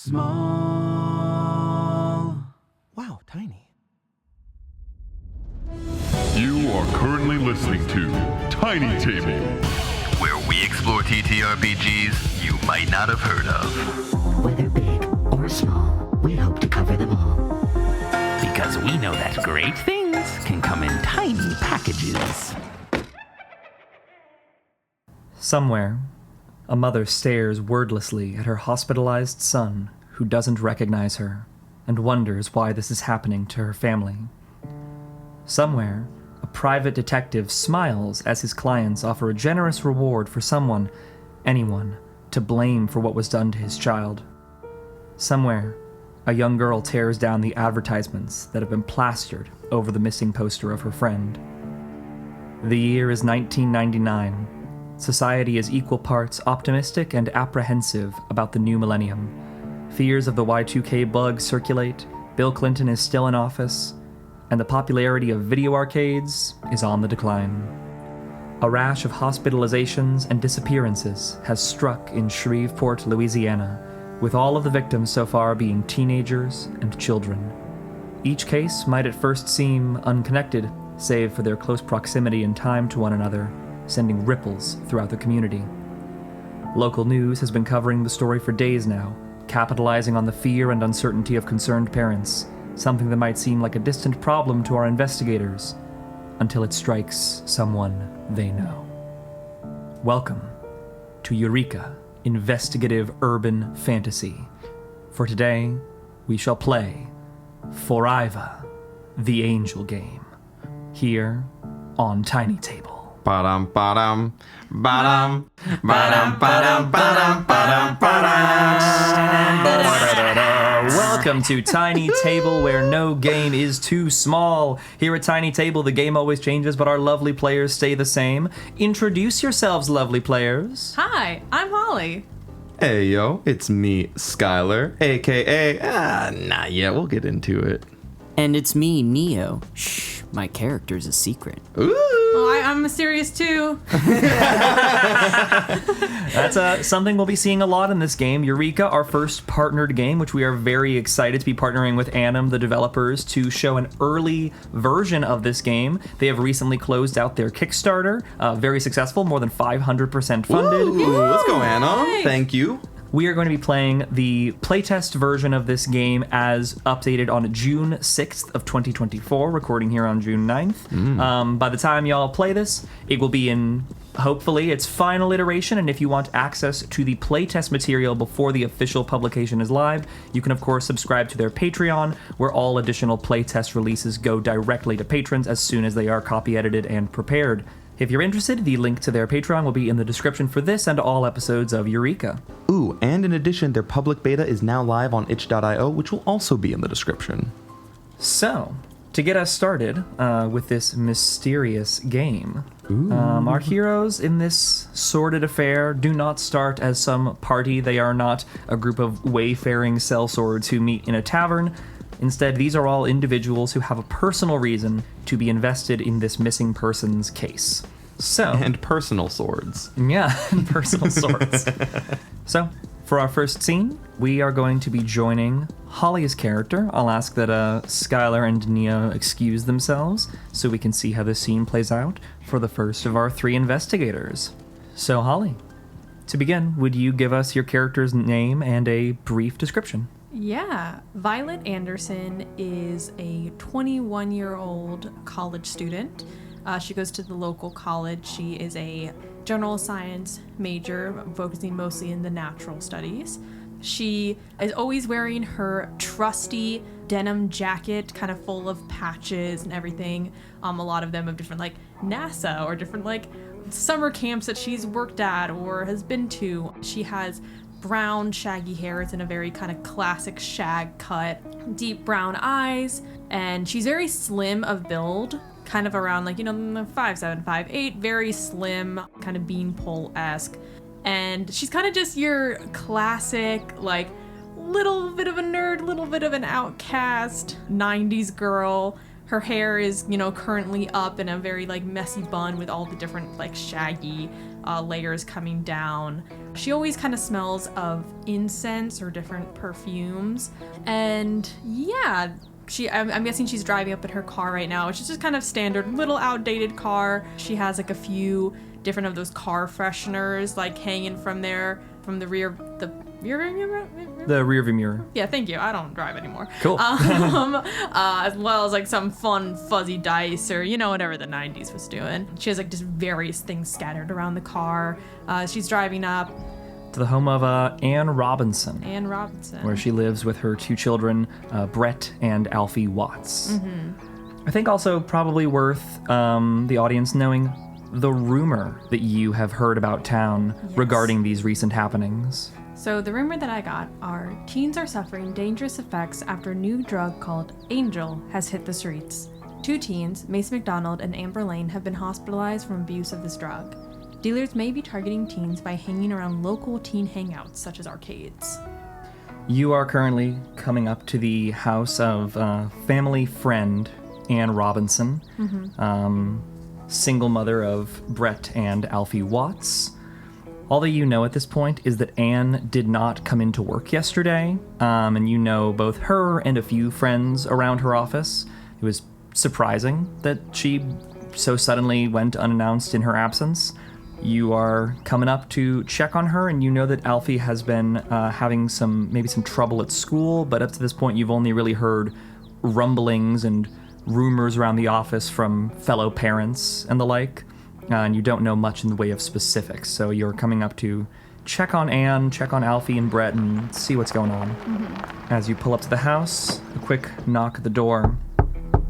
small. Wow, tiny. You are currently listening to Tiny Table, where we explore TTRPGs you might not have heard of. Whether big or small, we hope to cover them all. Because we know that great things can come in tiny packages. Somewhere, a mother stares wordlessly at her hospitalized son who doesn't recognize her and wonders why this is happening to her family. Somewhere, a private detective smiles as his clients offer a generous reward for someone, anyone, to blame for what was done to his child. Somewhere, a young girl tears down the advertisements that have been plastered over the missing poster of her friend. The year is 1999. Society is equal parts optimistic and apprehensive about the new millennium. Fears of the Y2K bug circulate, Bill Clinton is still in office, and the popularity of video arcades is on the decline. A rash of hospitalizations and disappearances has struck in Shreveport, Louisiana, with all of the victims so far being teenagers and children. Each case might at first seem unconnected, save for their close proximity in time to one another, sending ripples throughout the community. Local news has been covering the story for days now, capitalizing on the fear and uncertainty of concerned parents, something that might seem like a distant problem to our investigators, until it strikes someone they know. Welcome to Eureka, investigative urban fantasy. For today, we shall play FORIVA, the Angel Game, here on Tiny Table. Ba-dum, ba-dum, ba-dum, ba-dum, ba-dum, ba-dum, ba-dum, ba-dum. Welcome to Tiny Table, where no game is too small. Here at Tiny Table, the game always changes, but our lovely players stay the same. Introduce yourselves, lovely players. Hi, I'm Holly. Hey, yo, it's me, Skyler, a.k.a. Not yet, we'll get into it. And it's me, Neo. Shh, my character's a secret. Ooh! Oh, I'm mysterious too. That's something we'll be seeing a lot in this game. Eureka, our first partnered game, which we are very excited to be partnering with Annam, the developers, to show an early version of this game. They have recently closed out their Kickstarter. Very successful, more than 500% funded. Ooh, let's go, Anna. Yay. Thank you. We are going to be playing the playtest version of this game as updated on June 6th of 2024, recording here on June 9th. By the time y'all play this, it will be in, hopefully, its final iteration, and if you want access to the playtest material before the official publication is live, you can, of course, subscribe to their Patreon, where all additional playtest releases go directly to patrons as soon as they are copy-edited and prepared. If you're interested, the link to their Patreon will be in the description for this and all episodes of Eureka. Ooh, and in addition, their public beta is now live on itch.io, which will also be in the description. So, to get us started with this mysterious game, our heroes in this sordid affair do not start as some party. They are not a group of wayfaring sellswords who meet in a tavern. Instead, these are all individuals who have a personal reason to be invested in this missing person's case. So, And personal swords. yeah, personal swords. So, for our first scene, we are going to be joining Holly's character. I'll ask that Skyler and Neo excuse themselves so we can see how the scene plays out for the first of our three investigators. So, Holly, to begin, would you give us your character's name and a brief description? Yeah, Violet Anderson is a 21-year-old college student. She goes to the local college. She is a general science major, focusing mostly in the natural studies. She is always wearing her trusty denim jacket, kind of full of patches and everything. A lot of them of different, like, NASA or different, like, summer camps that she's worked at or has been to. She has brown shaggy hair. It's in a very kind of classic shag cut, deep brown eyes, and she's very slim of build, kind of around like, 5'7", 5'8", very slim, kind of beanpole-esque. And she's kind of just your classic, like, little bit of a nerd, little bit of an outcast 90s girl. Her hair is, currently up in a very, like, messy bun with all the different, like, shaggy layers coming down. She always kind of smells of incense or different perfumes. And yeah, I'm guessing she's driving up in her car right now, which is just kind of standard little outdated car. She has like a few different of those car fresheners like hanging from the rear view mirror. Yeah, thank you. I don't drive anymore. Cool. As well as like some fun fuzzy dice or whatever the 90s was doing. She has like just various things scattered around the car. She's driving up To the home of Anne Robinson. Anne Robinson, where she lives with her 2 children, Brett and Alfie Watts. Mm-hmm. I think also probably worth the audience knowing the rumor that you have heard about town regarding these recent happenings. So the rumor that I got are teens are suffering dangerous effects after a new drug called Angel has hit the streets. 2 teens, Mace McDonald and Amber Lane, have been hospitalized from abuse of this drug. Dealers may be targeting teens by hanging around local teen hangouts such as arcades. You are currently coming up to the house of family friend Anne Robinson, single mother of Brett and Alfie Watts. All that you know at this point is that Anne did not come into work yesterday, and you know both her and a few friends around her office. It was surprising that she so suddenly went unannounced in her absence. You are coming up to check on her, and you know that Alfie has been having some trouble at school, but up to this point you've only really heard rumblings and rumors around the office from fellow parents and the like. And you don't know much in the way of specifics, so you're coming up to check on Anne, check on Alfie and Brett, and see what's going on. As you pull up to the house, a quick knock at the door,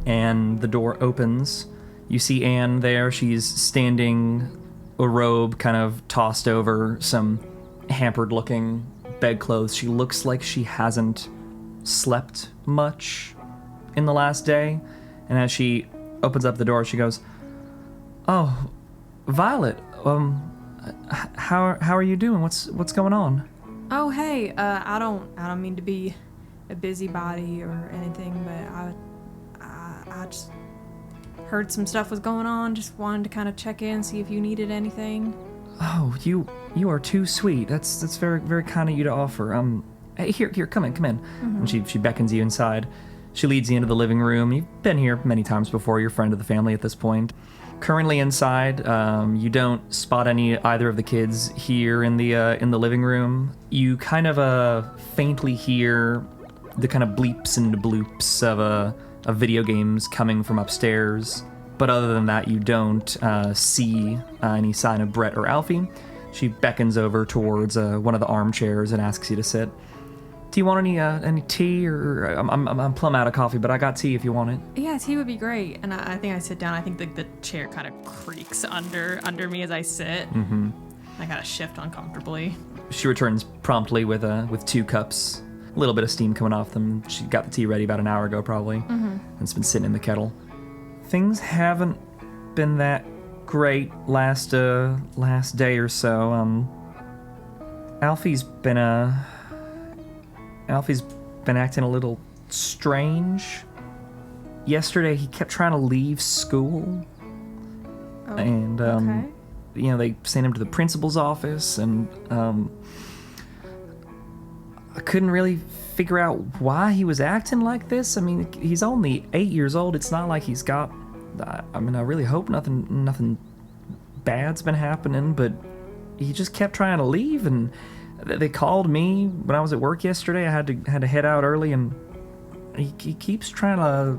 and the door opens. You see Anne there. She's standing, a robe kind of tossed over some hampered-looking bedclothes. She looks like she hasn't slept much in the last day, and as she opens up the door, she goes, "Oh, Violet, how are you doing? What's going on?" Oh, hey, I don't mean to be a busybody or anything, but I just heard some stuff was going on. Just wanted to kind of check in, see if you needed anything. Oh, you are too sweet. That's very, very kind of you to offer. Hey, here, come in. And she beckons you inside. She leads you into the living room. You've been here many times before. You're a friend of the family at this point. Currently inside, you don't spot either of the kids here in the living room. You kind of faintly hear the kind of bleeps and bloops of video games coming from upstairs. But other than that, you don't see any sign of Brett or Alfie. She beckons over towards one of the armchairs and asks you to sit. Do you want any tea, or I'm plumb out of coffee, but I got tea if you want it. Yeah, tea would be great. And I think I sit down. I think the chair kind of creaks under me as I sit. Mm-hmm. I kind of shift uncomfortably. She returns promptly with 2 cups, a little bit of steam coming off them. She got the tea ready about an hour ago, probably, and it's been sitting in the kettle. Things haven't been that great last day or so. Alfie's been acting a little strange. Yesterday, he kept trying to leave school. Oh, And, okay. They sent him to the principal's office, and I couldn't really figure out why he was acting like this. I mean, he's only 8 years old. It's not like he's got... I really hope nothing bad's been happening, but he just kept trying to leave, and... They called me when I was at work yesterday. I had to head out early, and he keeps trying to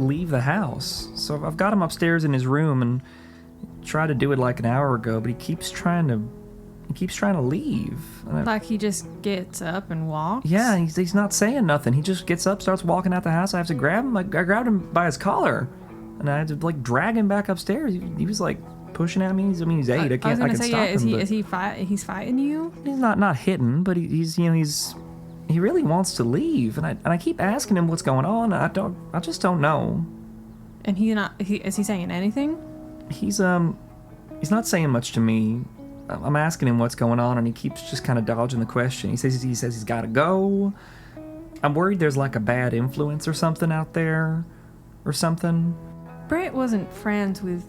leave the house. So I've got him upstairs in his room, and tried to do it like an hour ago, but he keeps trying to leave. Like he just gets up and walks? Yeah, he's not saying nothing. He just gets up, starts walking out the house. I have to grab him. I grabbed him by his collar, and I had to drag him back upstairs. He was pushing at me. He's 8. I can stop him. He's fighting you? He's not hitting, but he really wants to leave, and I keep asking him what's going on. I just don't know. And is he saying anything? He's not saying much to me. I'm asking him what's going on, and he keeps just kind of dodging the question. He says he's got to go. I'm worried there's a bad influence or something out there, or something. Brett wasn't friends with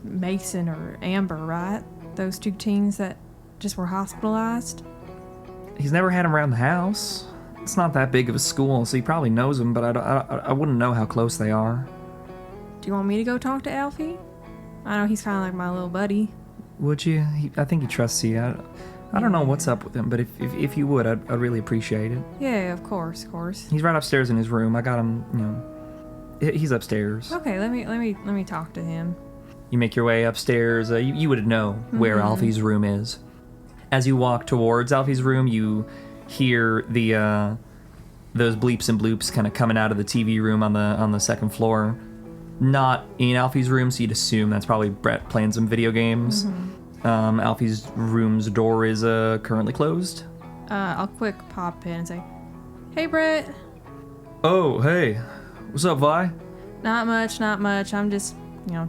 Mason or Amber, right? those two teens that just were hospitalized? He's never had him around the house. It's not that big of a school, so he probably knows them, but I wouldn't know how close they are. Do you want me to go talk to Alfie? I know he's kind of like my little buddy. Would you? I think he trusts you. I don't know what's up with him, but if you would, I'd really appreciate it. Yeah, of course. He's right upstairs in his room. I got him, he's upstairs. Okay, let me talk to him. You make your way upstairs. You would know where Alfie's room is. As you walk towards Alfie's room, you hear those bleeps and bloops kind of coming out of the TV room on the second floor. Not in Alfie's room, so you'd assume that's probably Brett playing some video games. Alfie's room's door is currently closed. I'll quick pop in and say, "Hey, Brett." Oh, hey. What's up, Vi? Not much. I'm just,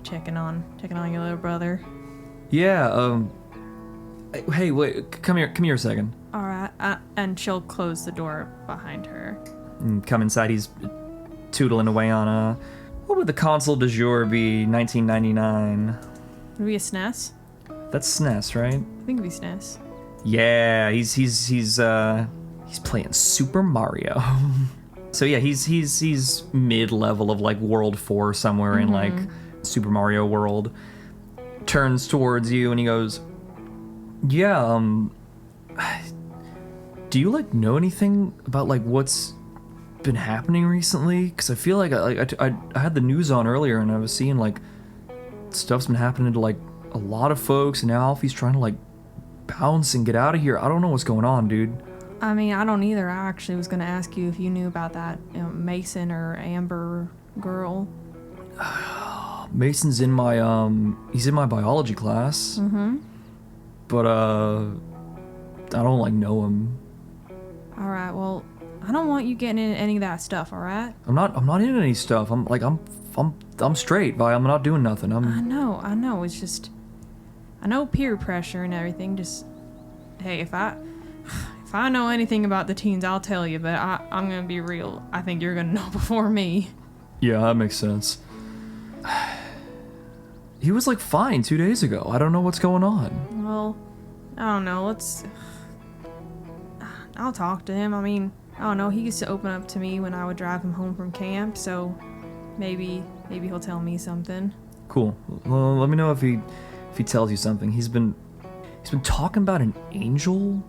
checking on your little brother. Yeah, hey, wait, come here a second. All right. And she'll close the door behind her. And come inside, he's tootling away on what would the console du jour be, 1999? Would it be a SNES? That's SNES, right? I think it'd be SNES. Yeah, he's playing Super Mario. So yeah, he's mid-level of like World 4 somewhere in like Super Mario World. Turns towards you and he goes, "Yeah, do you like know anything about like what's been happening recently? Because I feel like I had the news on earlier and I was seeing like stuff's been happening to like a lot of folks, and now Alfie's trying to like bounce and get out of here. I don't know what's going on, dude." I mean, I don't either. I actually was going to ask you if you knew about that Mason or Amber girl. Mason's in my he's in my biology class. But I don't like know him. All right. Well, I don't want you getting into any of that stuff. All right. I'm not into any stuff. I'm straight, Vi. I'm not doing nothing. I know. It's just, I know peer pressure and everything. Just, hey, if I know anything about the teens, I'll tell you. But I'm gonna be real. I think you're gonna know before me. Yeah, that makes sense. He was like fine 2 days ago. I don't know what's going on. Well, I don't know. I'll talk to him. I mean, I don't know. He used to open up to me when I would drive him home from camp. So maybe he'll tell me something. Cool. Well, let me know if he tells you something. He's been talking about an angel.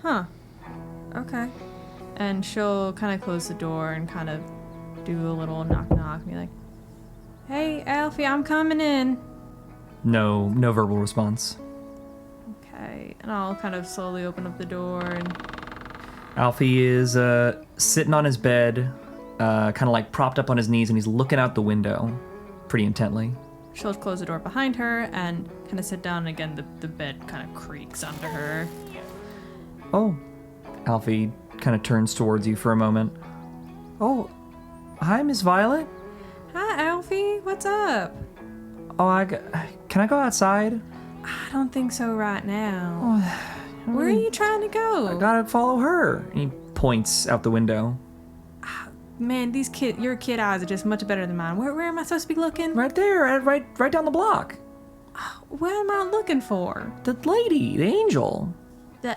Huh. Okay. And she'll kind of close the door and kind of do a little knock and be like, "Hey, Alfie, I'm coming in." No verbal response. Okay. And I'll kind of slowly open up the door and... Alfie is sitting on his bed, kind of like propped up on his knees, and he's looking out the window pretty intently. She'll close the door behind her and kind of sit down, and again, the bed kind of creaks under her. Oh. Alfie kind of turns towards you for a moment. Oh, hi, Miss Violet. Hi, Alfie. What's up? Oh, can I go outside? I don't think so right now. Where are you trying to go? I gotta follow her. And he points out the window. Man, your kid eyes are just much better than mine. Where am I supposed to be looking? Right there, right down the block. What am I looking for? The lady, the angel. The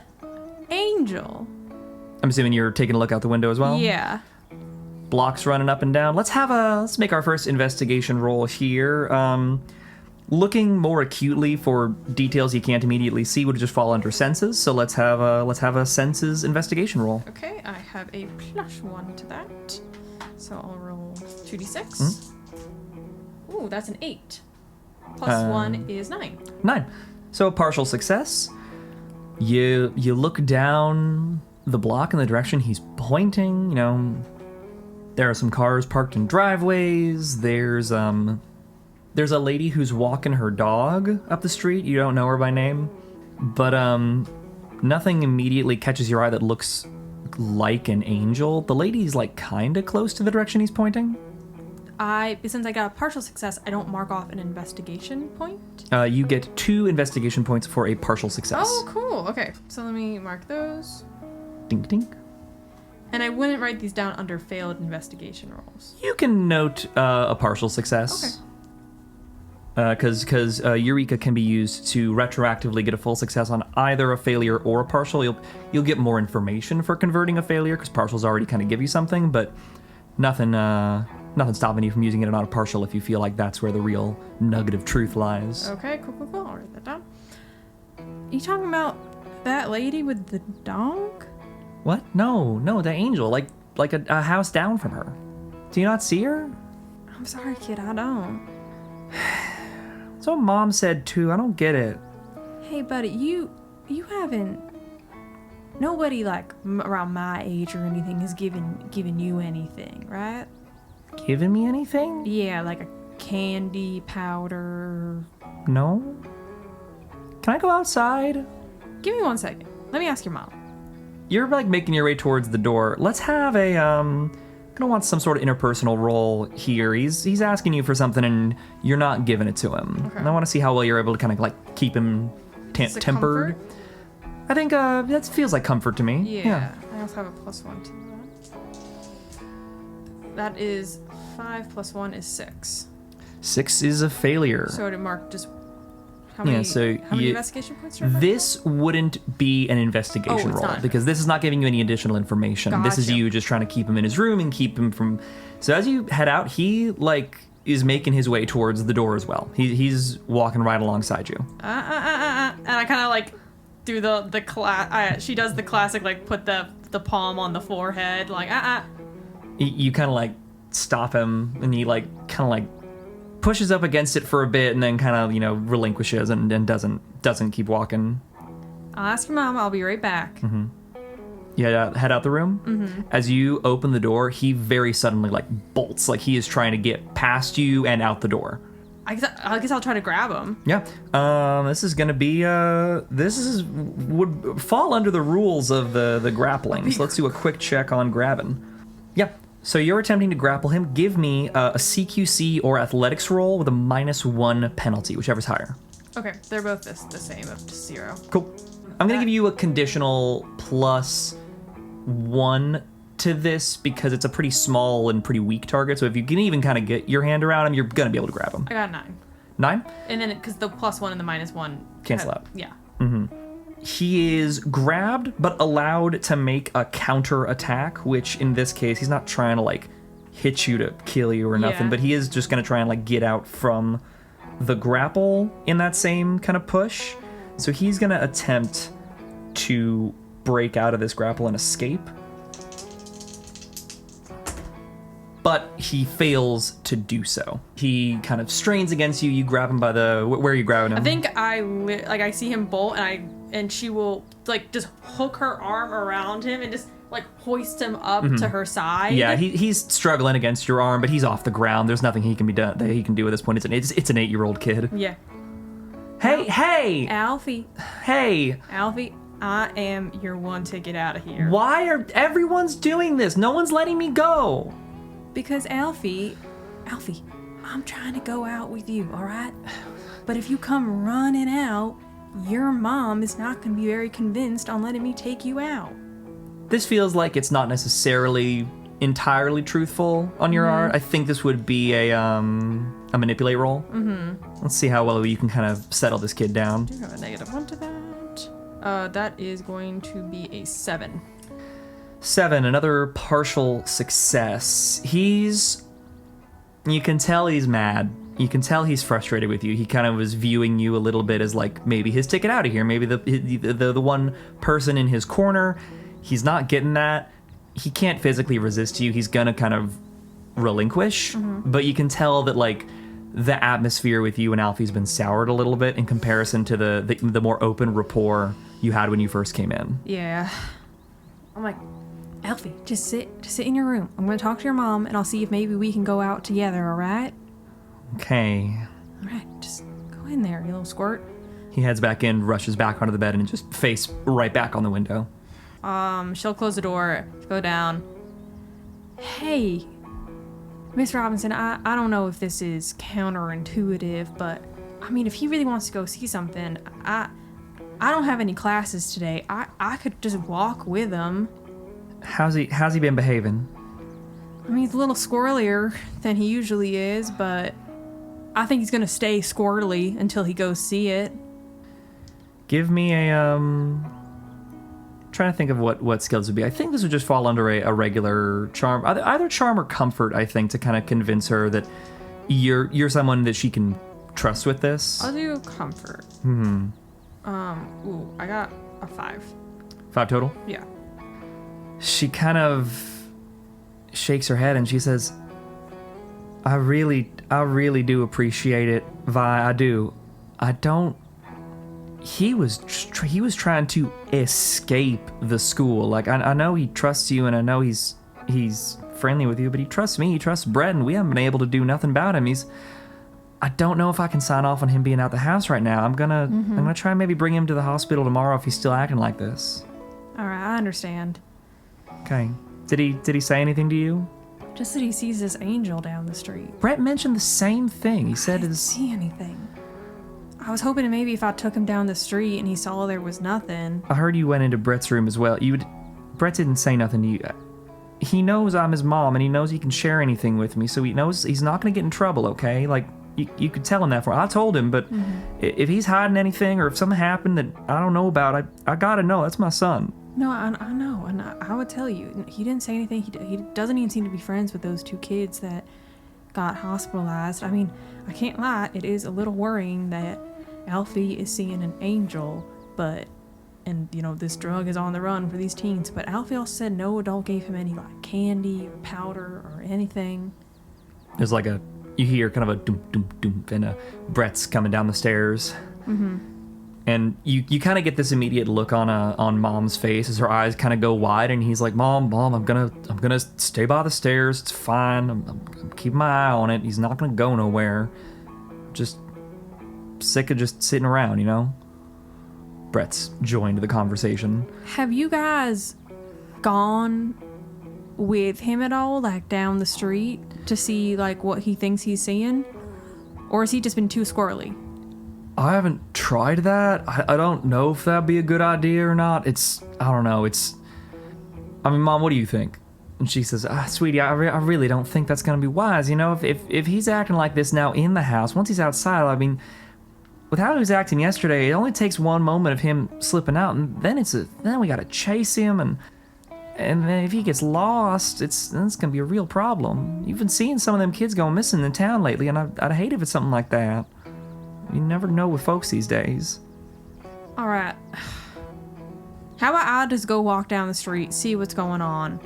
angel? I'm assuming you're taking a look out the window as well? Yeah. Blocks running up and down. Let's make our first investigation roll here. Looking more acutely for details you can't immediately see would just fall under senses. So let's have a senses investigation roll. Okay, I have a +1 to that. So I'll roll 2d6. Ooh, that's an 8. +1 is 9. 9. So a partial success. You look down the block in the direction he's pointing. There are some cars parked in driveways. There's a lady who's walking her dog up the street. You don't know her by name, but nothing immediately catches your eye that looks like an angel. The lady's like kind of close to the direction he's pointing. Since I got a partial success, I don't mark off an investigation point. You get 2 investigation points for a partial success. Oh, cool. Okay, so let me mark those. Dink dink. And I wouldn't write these down under failed investigation rolls. You can note a partial success. Okay. because Eureka can be used to retroactively get a full success on either a failure or a partial. You'll get more information for converting a failure because partials already kind of give you something, but nothing stopping you from using it on a partial if you feel like that's where the real nugget of truth lies. Okay, cool. I'll write that down. You talking about that lady with the dog? What? No, the angel, like a house down from her. Do you not see her? I'm sorry, kid, I don't. That's what Mom said too. I don't get it. Hey, buddy, you haven't... Nobody, like, around my age or anything has given you anything, right? Giving me anything? Yeah, like a candy, powder... No. Can I go outside? Give me 1 second. Let me ask your mom. You're, like, making your way towards the door. Let's have a, gonna want some sort of interpersonal role here. He's asking you for something and you're not giving it to him. Okay. And I want to see how well you're able to kind of like keep him tempered. Comfort? I think that feels like comfort to me. Yeah. I also have a +1 to that. That is 5 + 1 is 6. 6 is a failure. So to mark just how many investigation points do I have? This wouldn't be an investigation it's roll not. because this is not giving you any additional information. This is Gotcha. you just trying to keep him in his room and keep him from. So as you head out, he like is making his way towards the door as well. He's walking right alongside you. And I kind of like do the she does the classic like put the palm on the forehead like You kind of like stop him and he like kind of like pushes up against it for a bit and then kind of relinquishes and doesn't keep walking. I'll ask your mom. I'll be right back. Mm-hmm. You head out the room. Mm-hmm. As you open the door, he very suddenly like bolts, like he is trying to get past you and out the door. I guess I'll try to grab him. Yeah. This is gonna be would fall under the rules of the grappling. So let's do a quick check on grabbing. Yeah. So you're attempting to grapple him. Give me a CQC or athletics roll with a -1 penalty, whichever's higher. Okay, they're both the same of 0. Cool. I'm gonna give you a conditional +1 to this because it's a pretty small and pretty weak target. So if you can even kind of get your hand around him, you're gonna be able to grab him. I got 9. 9? And then because the +1 and the -1 cancel out. Yeah. Mm-hmm. He is grabbed but allowed to make a counter attack, which in this case he's not trying to like hit you to kill you or nothing, but he is just gonna try and like get out from the grapple in that same kind of push. So he's gonna attempt to break out of this grapple and escape. But he fails to do so. He kind of strains against you. You grab him by the... Where are you grabbing him? I think I see him bolt and she will like just hook her arm around him and just like hoist him up to her side. Yeah, he's struggling against your arm, but he's off the ground. There's nothing he can do at this point. It's an 8-year-old kid. Yeah. Hey! Alfie. Hey! Alfie, I am your one ticket out of here. Why are everyone's doing this? No one's letting me go. Because Alfie, I'm trying to go out with you, all right? But if you come running out, your mom is not going to be very convinced on letting me take you out. This feels like it's not necessarily entirely truthful on your art. I think this would be a manipulate roll. Mm-hmm. Let's see how well you can kind of settle this kid down. I do have a -1 to that. That is going to be a 7. 7, another partial success. You can tell he's mad. You can tell he's frustrated with you. He kind of was viewing you a little bit as like maybe his ticket out of here. Maybe the one person in his corner. He's not getting that. He can't physically resist you. He's gonna kind of relinquish. Mm-hmm. But you can tell that like the atmosphere with you and Alfie's been soured a little bit in comparison to the more open rapport you had when you first came in. Yeah. I'm like, Alfie, just sit in your room. I'm going to talk to your mom, and I'll see if maybe we can go out together, all right? Okay. All right, just go in there, you little squirt. He heads back in, rushes back onto the bed, and just face right back on the window. She'll close the door, go down. Hey, Miss Robinson, I don't know if this is counterintuitive, but, I mean, if he really wants to go see something, I don't have any classes today. I could just walk with him. How's he been behaving? I mean, he's a little squirrelier than he usually is, but I think he's gonna stay squirrely until he goes see it. Give me a trying to think of what skills would be. I think this would just fall under a regular charm, either charm or comfort. I think to kind of convince her that you're someone that she can trust with this. I'll do comfort. Ooh, I got a 5. 5 total. Yeah. She kind of shakes her head and she says, I really do appreciate it, Vi. I do. I don't. He was trying to escape the school. Like, I know he trusts you, and I know he's friendly with you, but he trusts me. He trusts Brett, and we haven't been able to do nothing about him. I don't know if I can sign off on him being out the house right now. I'm gonna try and maybe bring him to the hospital tomorrow if he's still acting like this. All right, I understand. Okay. Did he say anything to you? Just that he sees this angel down the street. Brett mentioned the same thing. He said I didn't it's see anything. I was hoping maybe if I took him down the street and he saw there was nothing. I heard you went into Brett's room as well. Brett didn't say nothing to you. He knows I'm his mom, and he knows he can share anything with me, so he knows he's not going to get in trouble, okay? Like, you could tell him that. I told him, but if he's hiding anything or if something happened that I don't know about, I got to know. That's my son. No, I know, and I would tell you. He didn't say anything. He doesn't even seem to be friends with those 2 kids that got hospitalized. I mean, I can't lie. It is a little worrying that Alfie is seeing an angel, and this drug is on the run for these teens. But Alfie also said no adult gave him any like candy or powder or anything. There's like you hear kind of a doom doom doom, and Brett's coming down the stairs. And you kind of get this immediate look on Mom's face as her eyes kind of go wide, and he's like, Mom, I'm gonna stay by the stairs. It's fine. I'm keeping my eye on it. He's not gonna go nowhere. Just sick of just sitting around, Brett's joined the conversation. Have you guys gone with him at all, like down the street, to see like what he thinks he's seeing, or has he just been too squirrely? I haven't tried that. I don't know if that'd be a good idea or not. I don't know. I mean, Mom, what do you think? And she says, sweetie, I really don't think that's going to be wise. If he's acting like this now in the house, once he's outside, I mean, with how he was acting yesterday, it only takes one moment of him slipping out, and then then we got to chase him, and then if he gets lost, it's going to be a real problem. You've been seeing some of them kids going missing in town lately, and I'd hate if it's something like that. You never know with folks these days. All right. How about I just go walk down the street, see what's going on,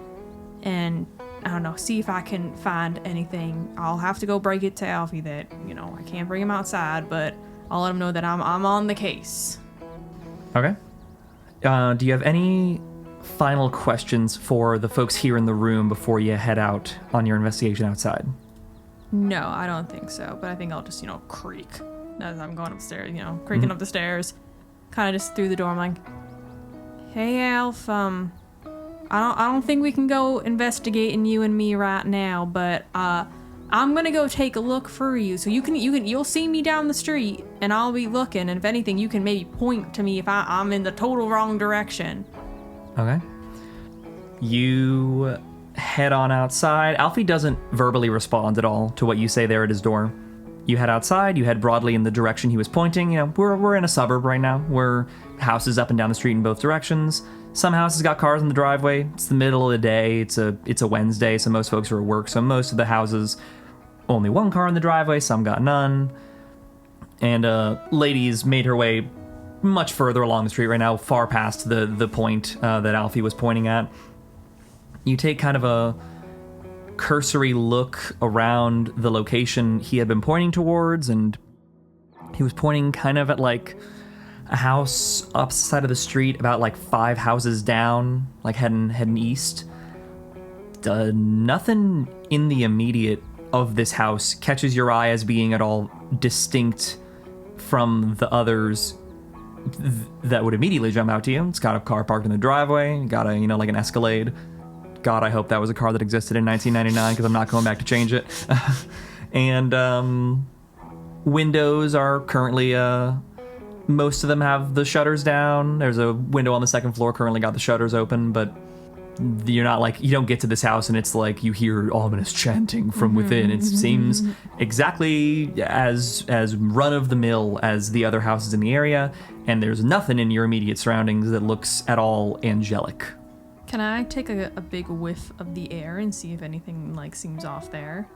and I don't know, see if I can find anything. I'll have to go break it to Alfie that, I can't bring him outside, but I'll let him know that I'm on the case. Okay. Do you have any final questions for the folks here in the room before you head out on your investigation outside? No, I don't think so, but I think I'll just, creak as I'm going upstairs, creaking up the stairs. Kind of just through the door. I'm like, hey, Alf, I don't think we can go investigating you and me right now, but I'm gonna go take a look for you. So you'll see me down the street, and I'll be looking. And if anything, you can maybe point to me if I'm in the total wrong direction. Okay. You head on outside. Alfie doesn't verbally respond at all to what you say there at his door. You head outside. You head broadly in the direction he was pointing. We're in a suburb right now. We're houses up and down the street in both directions. Some houses got cars in the driveway. It's the middle of the day. It's a Wednesday, so most folks are at work. So most of the houses, only one car in the driveway. Some got none. And lady's made her way much further along the street right now, far past the point that Alfie was pointing at. You take kind of a cursory look around the location he had been pointing towards, and he was pointing kind of at like a house up the side of the street, about like 5 houses down, like heading east. Nothing in the immediate of this house catches your eye as being at all distinct from the others that would immediately jump out to you. It's got a car parked in the driveway, got a, like an Escalade. God, I hope that was a car that existed in 1999, because I'm not going back to change it. And windows are currently, most of them have the shutters down. There's a window on the second floor currently got the shutters open, but you're not like, you don't get to this house and it's like you hear ominous chanting from within. It seems exactly as run of the mill as the other houses in the area, and there's nothing in your immediate surroundings that looks at all angelic. Can I take a big whiff of the air and see if anything like seems off there?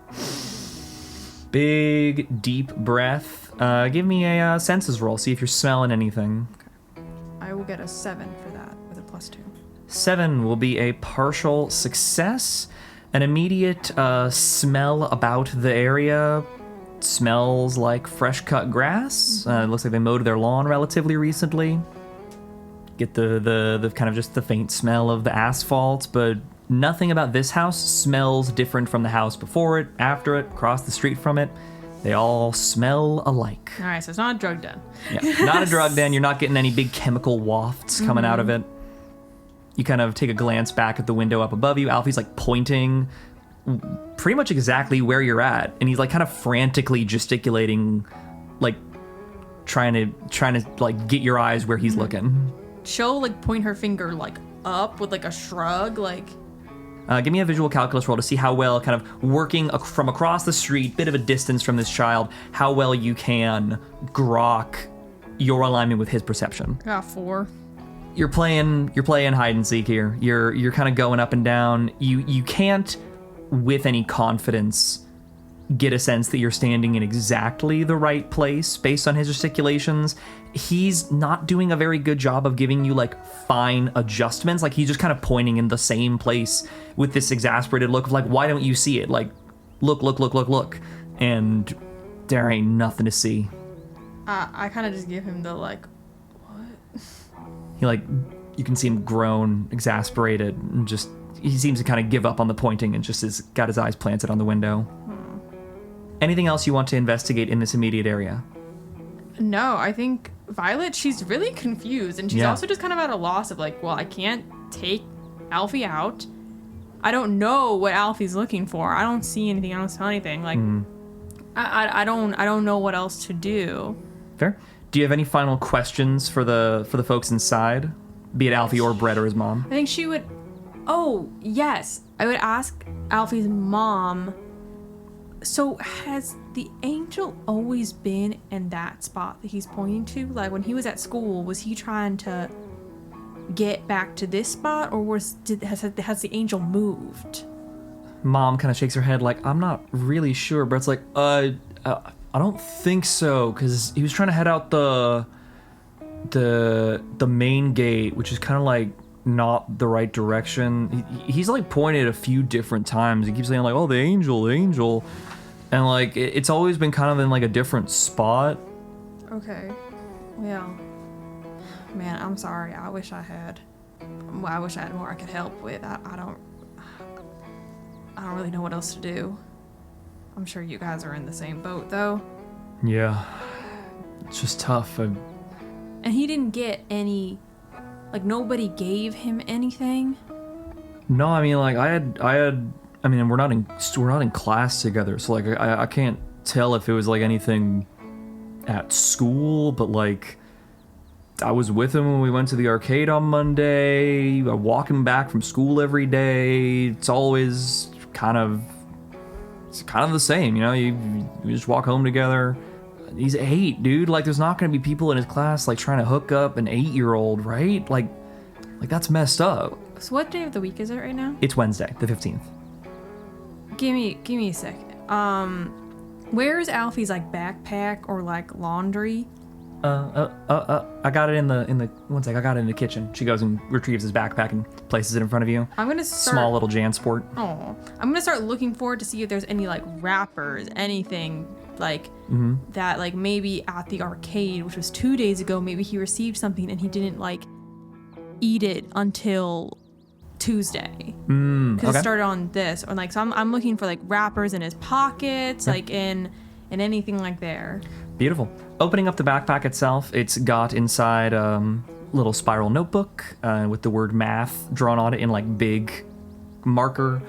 Big, deep breath. Give me a senses roll. See if you're smelling anything. Okay. I will get a 7 for that with a +2. 7 will be a partial success. An immediate smell about the area smells like fresh cut grass. It looks like they mowed their lawn relatively recently. Get the kind of just the faint smell of the asphalt, but nothing about this house smells different from the house before it, after it, across the street from it. They all smell alike. All right, so it's not a drug den. Yeah, not a drug den. You're not getting any big chemical wafts coming out of it. You kind of take a glance back at the window up above you. Alfie's like pointing pretty much exactly where you're at, and he's like kind of frantically gesticulating, like trying to like get your eyes where he's looking. She'll like point her finger like up with like a shrug, like. Give me a visual calculus roll to see how well, kind of working from across the street, bit of a distance from this child, how well you can grok your alignment with his perception. Got 4. You're playing hide and seek here. You're kind of going up and down. You can't, with any confidence, get a sense that you're standing in exactly the right place based on his gesticulations. He's not doing a very good job of giving you like fine adjustments. Like he's just kind of pointing in the same place with this exasperated look of like, why don't you see it? Like, look. And there ain't nothing to see. I kind of just give him the like, what? He like, you can see him groan, exasperated, and just, he seems to kind of give up on the pointing and just has got his eyes planted on the window. Anything else you want to investigate in this immediate area? No, I think Violet, she's really confused, and she's also just kind of at a loss of like, well, I can't take Alfie out. I don't know what Alfie's looking for. I don't see anything. I don't smell anything. Like, I don't know what else to do. Fair. Do you have any final questions for the folks inside, be it Alfie or Brett or his mom? I think she would. Oh yes, I would ask Alfie's mom. So has the angel always been in that spot that he's pointing to? Like when he was at school, was he trying to get back to this spot, or has the angel moved? Mom kind of shakes her head like, I'm not really sure. Brett's like, I don't think so, because he was trying to head out the main gate, which is kind of like not the right direction. He's like pointed a few different times. He keeps saying like, oh, the angel, and like it's always been kind of in like a different spot. Okay, well, man, I'm sorry. I wish I had more I could help with. I don't really know what else to do. I'm sure you guys are in the same boat though. Yeah, it's just tough. And he didn't get any, like nobody gave him anything. No, I mean like I had. I mean, we're not in class together, so like I can't tell if it was like anything at school, but like I was with him when we went to the arcade on Monday. I walk him back from school every day. It's always kind of the same, you know. You just walk home together. He's 8, dude. Like, there's not gonna be people in his class like trying to hook up an 8-year-old, right? Like that's messed up. So what day of the week is it right now? It's Wednesday, the 15th. Give me a second. Where is Alfie's like backpack or like laundry? I got it in the one sec. I got it in the kitchen. She goes and retrieves his backpack and places it in front of you. I'm gonna start. Small little Jansport. Oh, I'm gonna start looking for it to see if there's any like wrappers, anything like that, like maybe at the arcade, which was 2 days ago. Maybe he received something and he didn't like eat it until Tuesday because it started on this, or like so I'm looking for like wrappers in his pockets, like in anything like there. Beautiful. Opening up the backpack itself, it's got inside a little spiral notebook with the word math drawn on it in like big marker.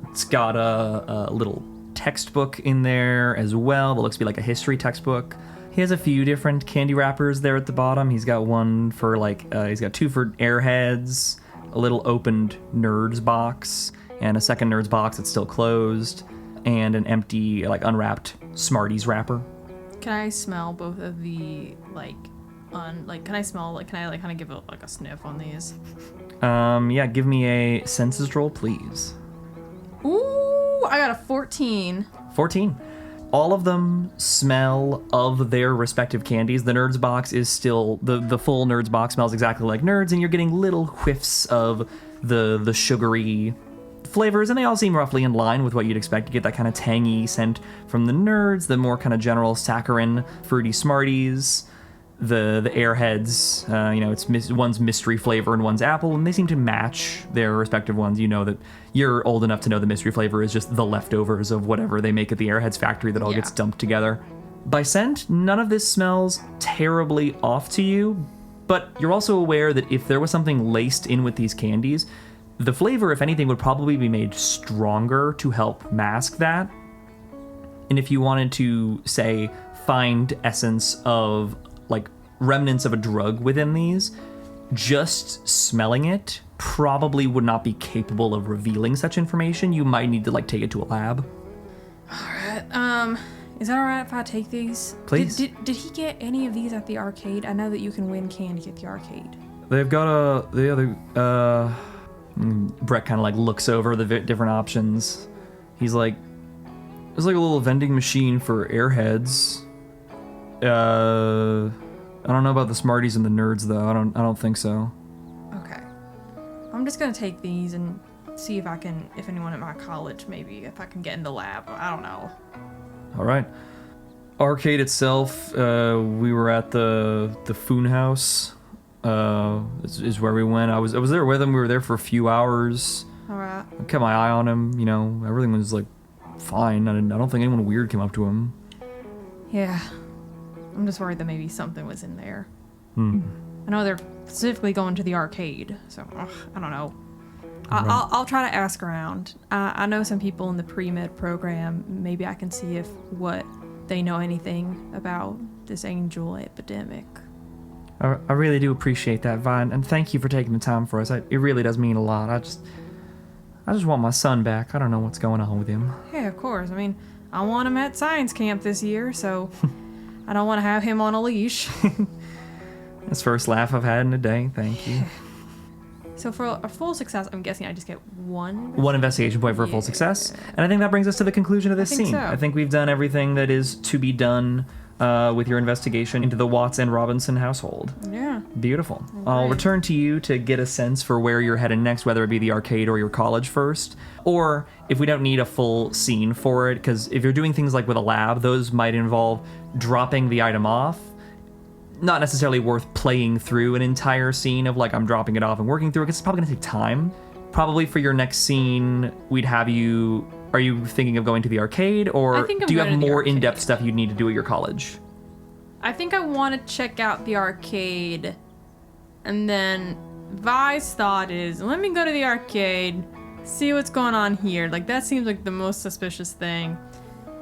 It's got a little textbook in there as well that looks to be like a history textbook. He has a few different candy wrappers there at the bottom. He's got one for like he's got 2 for Airheads, a little opened Nerds box, and a second Nerds box that's still closed, and an empty, like, unwrapped Smarties wrapper. Can I smell both of the, can I kind of give it, like, a sniff on these? Yeah, give me a senses roll, please. Ooh, I got a 14. 14. All of them smell of their respective candies. The Nerds box is still, the full Nerds box smells exactly like Nerds, and you're getting little whiffs of the sugary flavors, and they all seem roughly in line with what you'd expect. You get that kind of tangy scent from the Nerds, the more kind of general saccharine, fruity Smarties, the Airheads, it's one's mystery flavor and one's apple, and they seem to match their respective ones. You know that you're old enough to know the mystery flavor is just the leftovers of whatever they make at the Airheads factory that all gets dumped together. By scent, none of this smells terribly off to you, but you're also aware that if there was something laced in with these candies, the flavor, if anything, would probably be made stronger to help mask that. And if you wanted to, say, find essence of, like, remnants of a drug within these, just smelling it probably would not be capable of revealing such information. You might need to, like, take it to a lab. Alright, is that alright if I take these? Please. Did he get any of these at the arcade? I know that you can win candy at the arcade. They've got the other, Brett kind of, like, looks over the different options. He's like, there's, like, a little vending machine for Airheads. I don't know about the Smarties and the Nerds, though. I don't think so. Okay. I'm just gonna take these and see if anyone at my college, maybe, if I can get in the lab. I don't know. All right. Arcade itself, we were at the Foon House, is where we went. I was there with him. We were there for a few hours. All right. I kept my eye on him. Everything was, like, fine. I don't think anyone weird came up to him. Yeah. I'm just worried that maybe something was in there. I know they're specifically going to the arcade, so I don't know. I'll try to ask around. I know some people in the pre-med program. Maybe I can see if they know anything about this angel epidemic. I really do appreciate that, Vine, and thank you for taking the time for us. It really does mean a lot. I just want my son back. I don't know what's going on with him. Yeah, of course. I mean, I want him at science camp this year, so I don't want to have him on a leash. That's the first laugh I've had in a day. Thank you. So for a full success, I'm guessing I just get one? One investigation point for a full success. And I think that brings us to the conclusion of this scene. So. I think we've done everything that is to be done with your investigation into the Watts and Robinson household. Yeah. Beautiful. Right. I'll return to you to get a sense for where you're headed next, whether it be the arcade or your college first. Or if we don't need a full scene for it, because if you're doing things like with a lab, those might involve dropping the item off. Not necessarily worth playing through an entire scene of, like, I'm dropping it off and working through it, because it's probably going to take time. Probably for your next scene, we'd have you... Are you thinking of going to the arcade, or do you have more in-depth stuff you'd need to do at your college? I think I want to check out the arcade, and then Vi's thought is, let me go to the arcade, see what's going on here. Like, that seems like the most suspicious thing.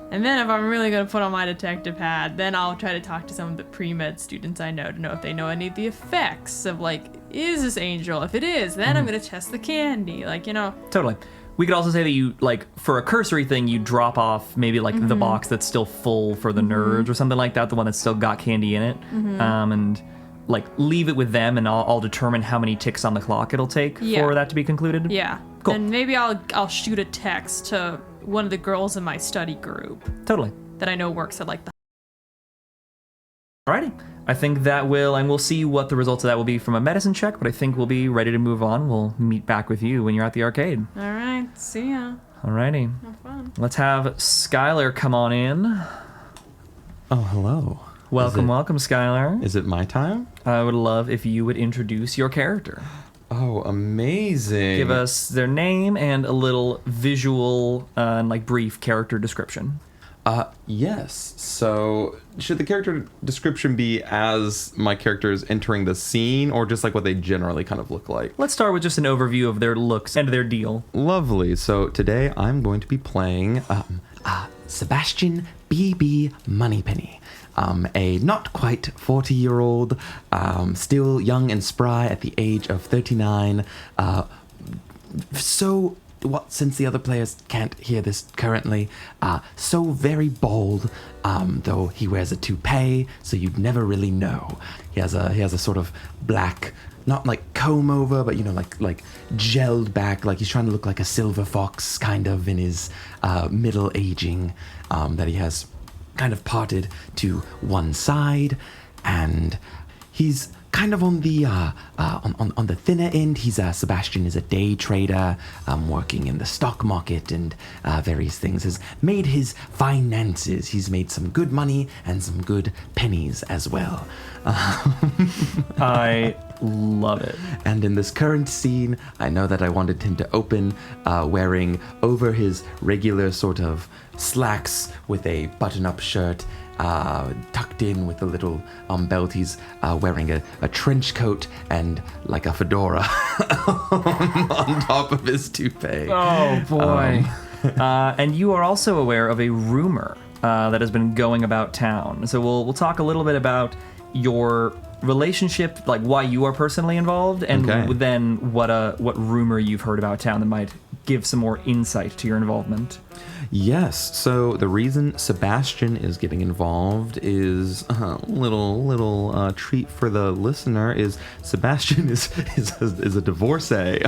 And then if I'm really going to put on my detective hat, then I'll try to talk to some of the pre-med students I know to know if they know any of the effects of, like, is this angel? If it is, then I'm going to test the candy. Like, Totally. We could also say that you, like, for a cursory thing, you drop off maybe, like, the box that's still full for the nerds or something like that, the one that's still got candy in it, and, like, leave it with them, and I'll determine how many ticks on the clock it'll take for that to be concluded. Yeah. Cool. And maybe I'll shoot a text to one of the girls in my study group. Totally. That I know works at, like, the... Alrighty. I think that will, and we'll see what the results of that will be from a medicine check, but I think we'll be ready to move on. We'll meet back with you when you're at the arcade. Alright, see ya. Alrighty. Have fun. Let's have Skyler come on in. Oh, hello. Welcome, Skyler. Is it my time? I would love if you would introduce your character. Oh, amazing. Give us their name and a little visual and, like, brief character description. Yes. So, should the character description be as my character is entering the scene, or just like what they generally kind of look like? Let's start with just an overview of their looks and their deal. Lovely. So today I'm going to be playing Sebastian B.B. Moneypenny. a not quite 40-year-old, still young and spry at the age of 39. Since the other players can't hear this currently, so very bold, though he wears a toupee, so you'd never really know. He has a sort of black, not like comb over, but like gelled back, like he's trying to look like a silver fox, kind of in his middle aging, that he has kind of parted to one side, and he's kind of on the on the thinner end. Sebastian is a day trader, working in the stock market and various things. Has made his finances. He's made some good money and some good pennies as well. I love it. And in this current scene, I know that I wanted him to open wearing over his regular sort of slacks with a button-up shirt, tucked in with a little belt. He's wearing a trench coat and like a fedora on top of his toupee. Oh, boy. And you are also aware of a rumor that has been going about town. So we'll talk a little bit about your relationship, like why you are personally involved, and then what rumor you've heard about town that might give some more insight to your involvement. Yes, so the reason Sebastian is getting involved is a little treat for the listener. Is Sebastian is a divorcee.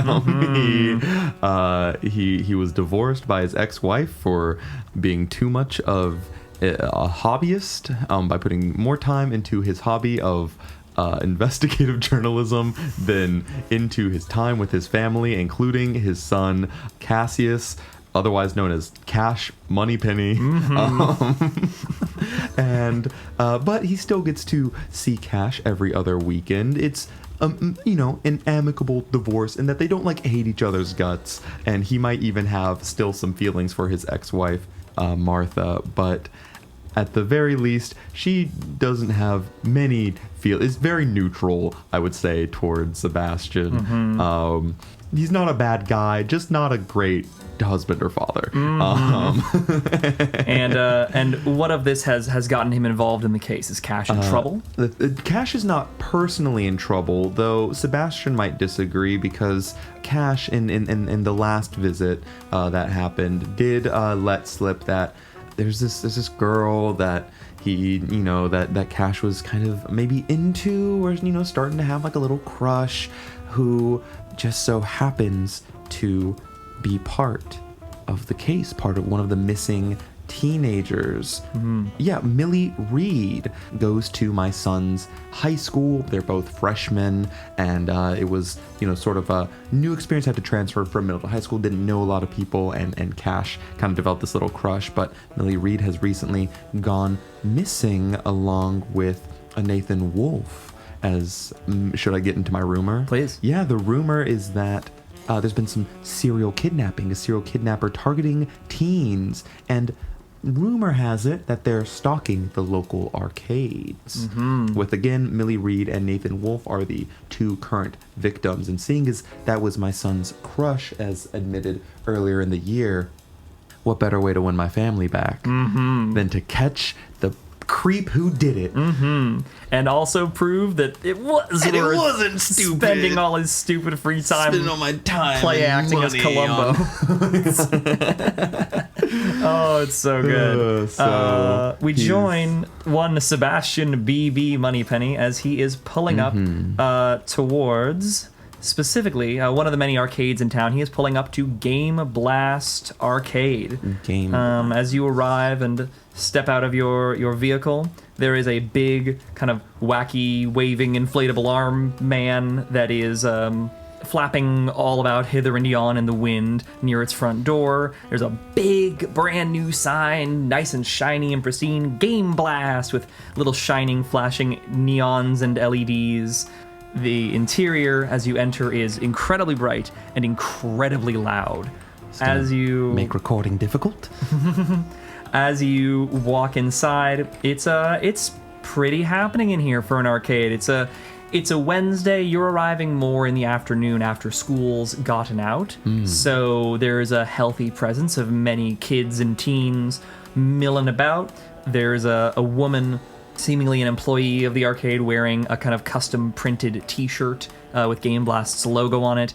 He was divorced by his ex-wife for being too much of a hobbyist, by putting more time into his hobby of investigative journalism than into his time with his family, including his son Cassius, otherwise known as Cash Moneypenny. But he still gets to see Cash every other weekend. It's an amicable divorce in that they don't hate each other's guts, and he might even have still some feelings for his ex-wife Martha, but at the very least, she doesn't have many is very neutral, I would say, towards Sebastian. He's not a bad guy, just not a great husband or father. And what of this has gotten him involved in the case? Is Cash in trouble? Cash is not personally in trouble, though Sebastian might disagree, because Cash, in the last visit that happened, did let slip that there's this girl that he, that Cash was kind of maybe into, or, starting to have a little crush, who just so happens to be part of the case, part of one of the missing teenagers. Yeah, Millie Reed goes to my son's high school. They're both freshmen, and it was, sort of a new experience. I had to transfer from middle to high school, didn't know a lot of people, and Cash kind of developed this little crush, but Millie Reed has recently gone missing along with a Nathan Wolfe. Should I get into my rumor? Please. Yeah, the rumor is that there's been some serial kidnapping, a serial kidnapper targeting teens, and rumor has it that they're stalking the local arcades. With, again, Millie Reed and Nathan Wolfe are the two current victims, and seeing as that was my son's crush, as admitted earlier in the year, what better way to win my family back than to catch the creep who did it, and also prove that it wasn't stupid. Spending all his stupid free time, spending all my time play acting as Columbo. Oh, it's so good. We join one Sebastian B.B. Moneypenny as he is pulling up towards, specifically, one of the many arcades in town. He is pulling up to Game Blast Arcade. As you arrive and step out of your vehicle, there is a big, kind of wacky, waving, inflatable arm man that is flapping all about hither and yon in the wind near its front door. There's a big, brand new sign, nice and shiny and pristine, Game Blast, with little shining, flashing neons and LEDs. The interior, as you enter, is incredibly bright and incredibly loud. As you make recording difficult. As you walk inside, it's pretty happening in here for an arcade. It's a Wednesday. You're arriving more in the afternoon after school's gotten out. So there's a healthy presence of many kids and teens milling about. There's a woman seemingly an employee of the arcade wearing a kind of custom printed t-shirt with Game Blast's logo on it.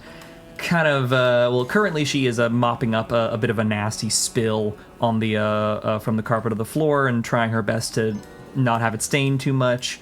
Currently she is mopping up a bit of a nasty spill on the from the carpet of the floor and trying her best to not have it stain too much.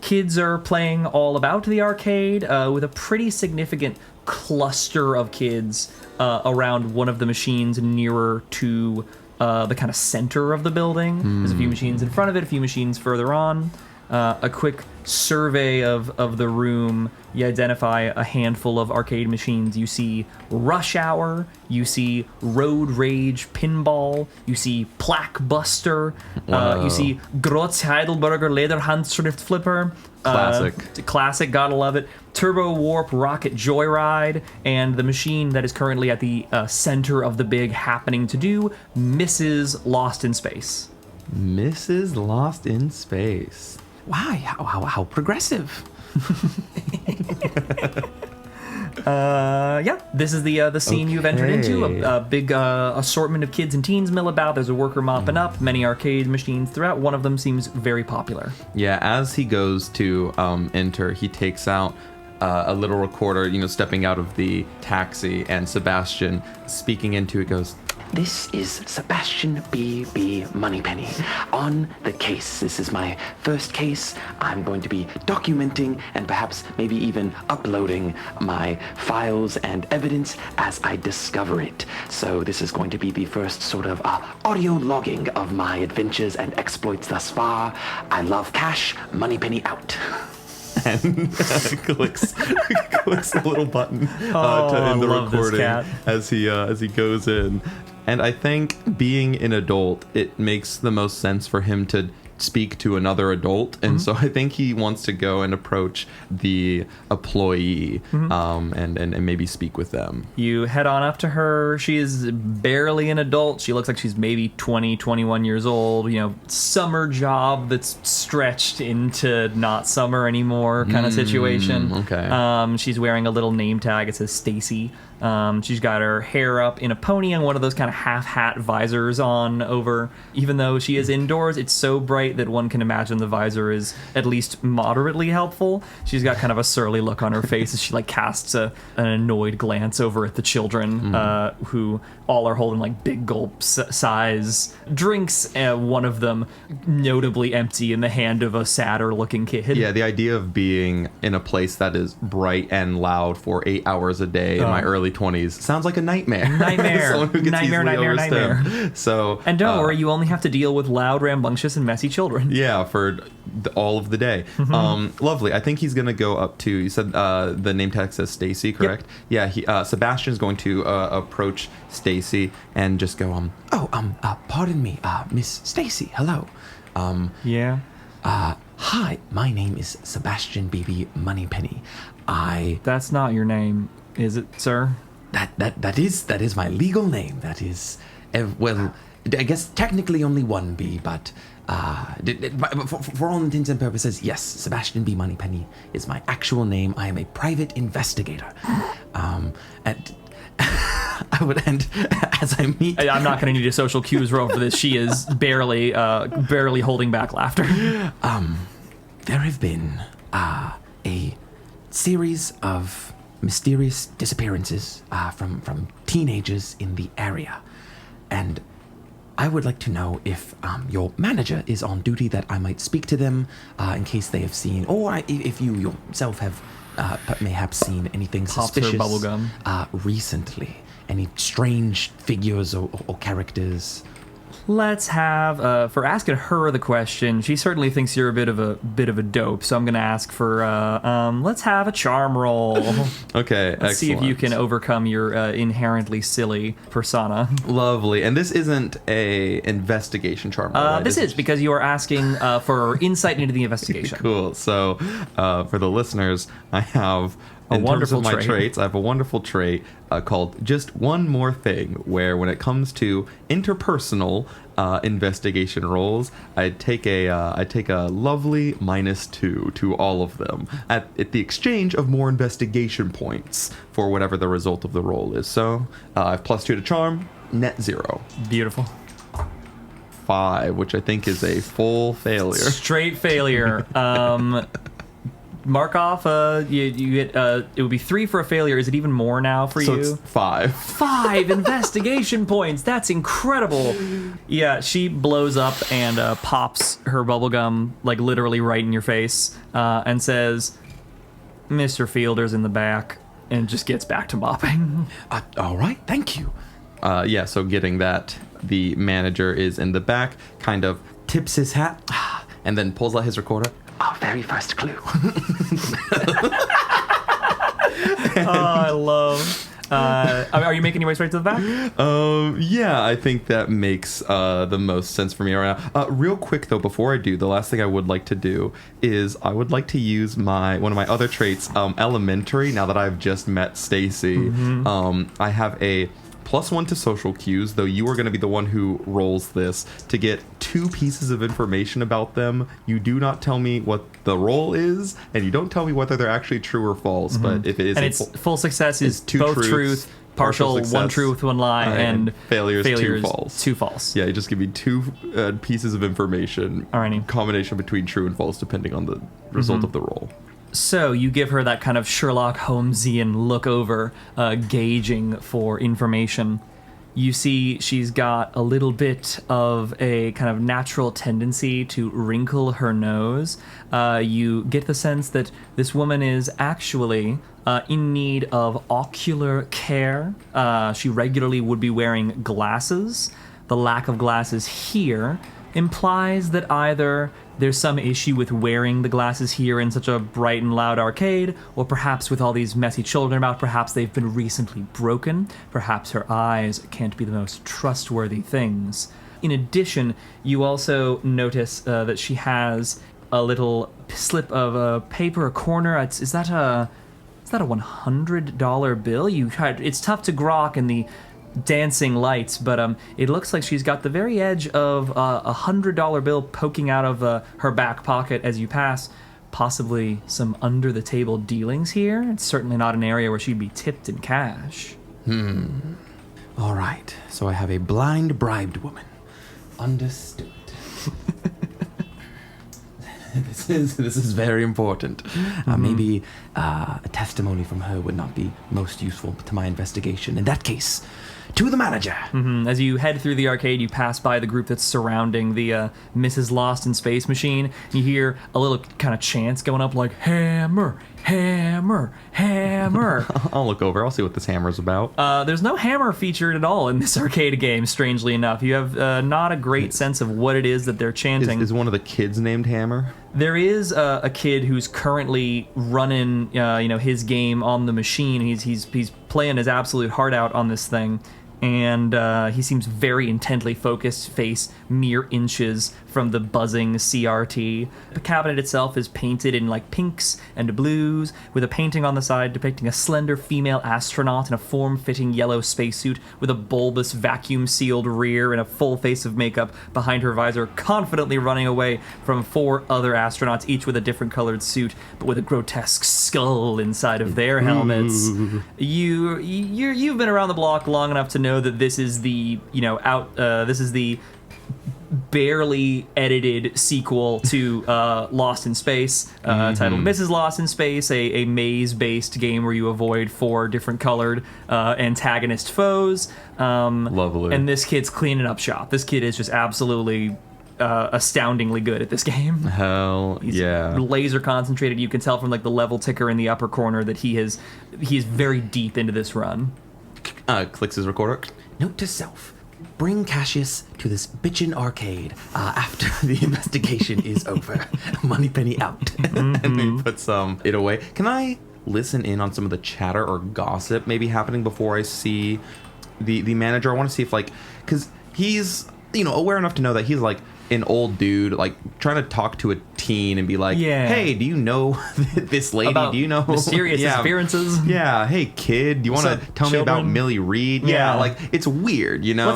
Kids are playing all about the arcade with a pretty significant cluster of kids around one of the machines nearer to the kind of center of the building. There's a few machines in front of it, a few machines further on. A quick survey of the room, you identify a handful of arcade machines. You see Rush Hour, you see Road Rage Pinball, you see Plaque Buster, you see Grotz Heidelberger Lederhandschrift Flipper. Classic, gotta love it. Turbo Warp Rocket Joyride, and the machine that is currently at the center of the big happening to do, Mrs. Lost in Space. Mrs. Lost in Space. Wow, how progressive. This is the scene you've entered into. A big assortment of kids and teens mill about. There's a worker mopping up, many arcade machines throughout. One of them seems very popular. Yeah, as he goes to enter, he takes out a little recorder, stepping out of the taxi, and Sebastian speaking into it goes, This is Sebastian B.B. Moneypenny. On the case. This is my first case. I'm going to be documenting and perhaps maybe even uploading my files and evidence as I discover it. So this is going to be the first sort of audio logging of my adventures and exploits thus far. I love cash. Moneypenny out. And clicks the little button to end the recording as he goes in. And I think being an adult, it makes the most sense for him to speak to another adult, and so I think he wants to go and approach the employee and maybe speak with them. You head on up to her. She is barely an adult. She looks like she's maybe 20, 21 years old. Summer job that's stretched into not summer anymore kind of situation. Okay. She's wearing a little name tag. It says Stacy. She's got her hair up in a pony and one of those kind of half-hat visors on over. Even though she is indoors, it's so bright that one can imagine the visor is at least moderately helpful. She's got kind of a surly look on her face as she casts an annoyed glance over at the children, who all are holding big gulp size drinks. One of them notably empty in the hand of a sadder looking kid. Yeah, the idea of being in a place that is bright and loud for 8 hours a day in my early 20s sounds like a nightmare. Someone who gets nightmare. So, and don't worry, you only have to deal with loud, rambunctious, and messy children. Yeah, for all of the day. Lovely. I think he's gonna go up to. You said the name tag says Stacy, correct? Yep. Yeah. Sebastian's going to approach Stacy and just go, pardon me, Miss Stacy. Hello. Hi, my name is Sebastian B.B. Moneypenny. That's not your name, is it, sir? That is my legal name. That is, well, I guess technically only one B, but for all intents and purposes, yes, Sebastian B. Moneypenny is my actual name. I am a private investigator. And as I meet... I'm not going to need a social cues roll for this. She is barely holding back laughter. There have been a series of mysterious disappearances from teenagers in the area, and I would like to know if your manager is on duty, that I might speak to them in case they have seen, or if you yourself have mayhaps seen anything suspicious recently. Any strange figures or characters? Let's have for asking her the question. She certainly thinks you're a bit of a dope, so I'm going to ask for let's have a charm roll. Okay, let's see if you can overcome your inherently silly persona. Lovely. And this isn't a investigation charm roll, right? This is because you are asking for insight into the investigation. Cool. So for the listeners, I have a wonderful terms of my trait. traits, I have a wonderful trait called Just One More Thing, where when it comes to interpersonal investigation rolls, I take a lovely -2 to all of them at the exchange of more investigation points for whatever the result of the roll is. So I have +2 to charm, net 0. Beautiful. 5, which I think is a full failure. Straight failure. Mark off. You get. It would be 3 for a failure. Is it even more now for So you? it's 5. 5 investigation points. That's incredible. Yeah, she blows up and pops her bubblegum, like literally right in your face, and says, "Mr. Fielder's in the back," and just gets back to mopping. All right, thank you. Yeah, so getting that, the manager is in the back, kind of tips his hat, and then pulls out his recorder. Our very first clue. I love. Are you making your way straight to the back? Yeah, I think that makes the most sense for me right now. Real quick though, before I do, the last thing I would like to do is I would like to use one of my other traits, elementary. Now that I've just met Stacy, I have a +1 to social cues, though you are going to be the one who rolls this to get 2 pieces of information about them. You do not tell me what the roll is, and you don't tell me whether they're actually true or false. But if it is, and it's full success is 2 both truth, truths, partial success, 1 truth, 1 lie, and failures 2 false. 2 false. Yeah, you just give me 2 pieces of information. Alrighty. Combination between true and false, depending on the result of the roll. So you give her that kind of Sherlock Holmesian look over, gauging for information. You see she's got a little bit of a kind of natural tendency to wrinkle her nose. You get the sense that this woman is actually in need of ocular care. She regularly would be wearing glasses. The lack of glasses here implies that either there's some issue with wearing the glasses here in such a bright and loud arcade, or perhaps with all these messy children about, perhaps they've been recently broken, perhaps her eyes can't be the most trustworthy things. In addition, you also notice that she has a little slip of paper, a corner. Is that a $100 bill? It's tough to grok in the dancing lights, but it looks like she's got the very edge of a $100 bill poking out of her back pocket as you pass. Possibly some under the table dealings here. It's certainly not an area where she'd be tipped in cash. All right, so I have a blind bribed woman. Understood. This is very important. Maybe a testimony from her would not be most useful to my investigation. In that case, to the manager. As you head through the arcade, you pass by the group that's surrounding the Mrs. Lost in Space machine. You hear a little kind of chants going up like, hammer, hammer, hammer. I'll look over. I'll see what this hammer's about. There's no hammer featured at all in this arcade game, strangely enough. You have not a great sense of what it is that they're chanting. Is one of the kids named Hammer? There is a kid who's currently running, his game on the machine. He's playing his absolute heart out on this thing, and he seems very intently focused, face mere inches from the buzzing CRT. The cabinet itself is painted in like pinks and blues, with a painting on the side depicting a slender female astronaut in a form-fitting yellow spacesuit with a bulbous vacuum-sealed rear and a full face of makeup behind her visor, confidently running away from 4 other astronauts, each with a different colored suit, but with a grotesque skull inside of their helmets. You've been around the block long enough to know that this is the barely edited sequel to Lost in Space, titled Mrs. Lost in Space, a maze-based game where you avoid 4 different colored antagonist foes. Lovely. And this kid's cleaning up shop. This kid is just absolutely astoundingly good at this game. Hell yeah. Laser concentrated. You can tell from like the level ticker in the upper corner that he is very deep into this run. Clicks his recorder. Note to self. Bring Cassius to this bitchin' arcade after the investigation is over. Moneypenny out. And then he puts it away. Can I listen in on some of the chatter or gossip maybe happening before I see the manager? I want to see if because he's aware enough to know that he's like an old dude, like trying to talk to a teen and be like, Yeah. hey, do you know this lady? About Do you know mysterious disappearances? Yeah, hey kid, do you want to tell me about children? Millie Reed? Yeah. Like it's weird, you know.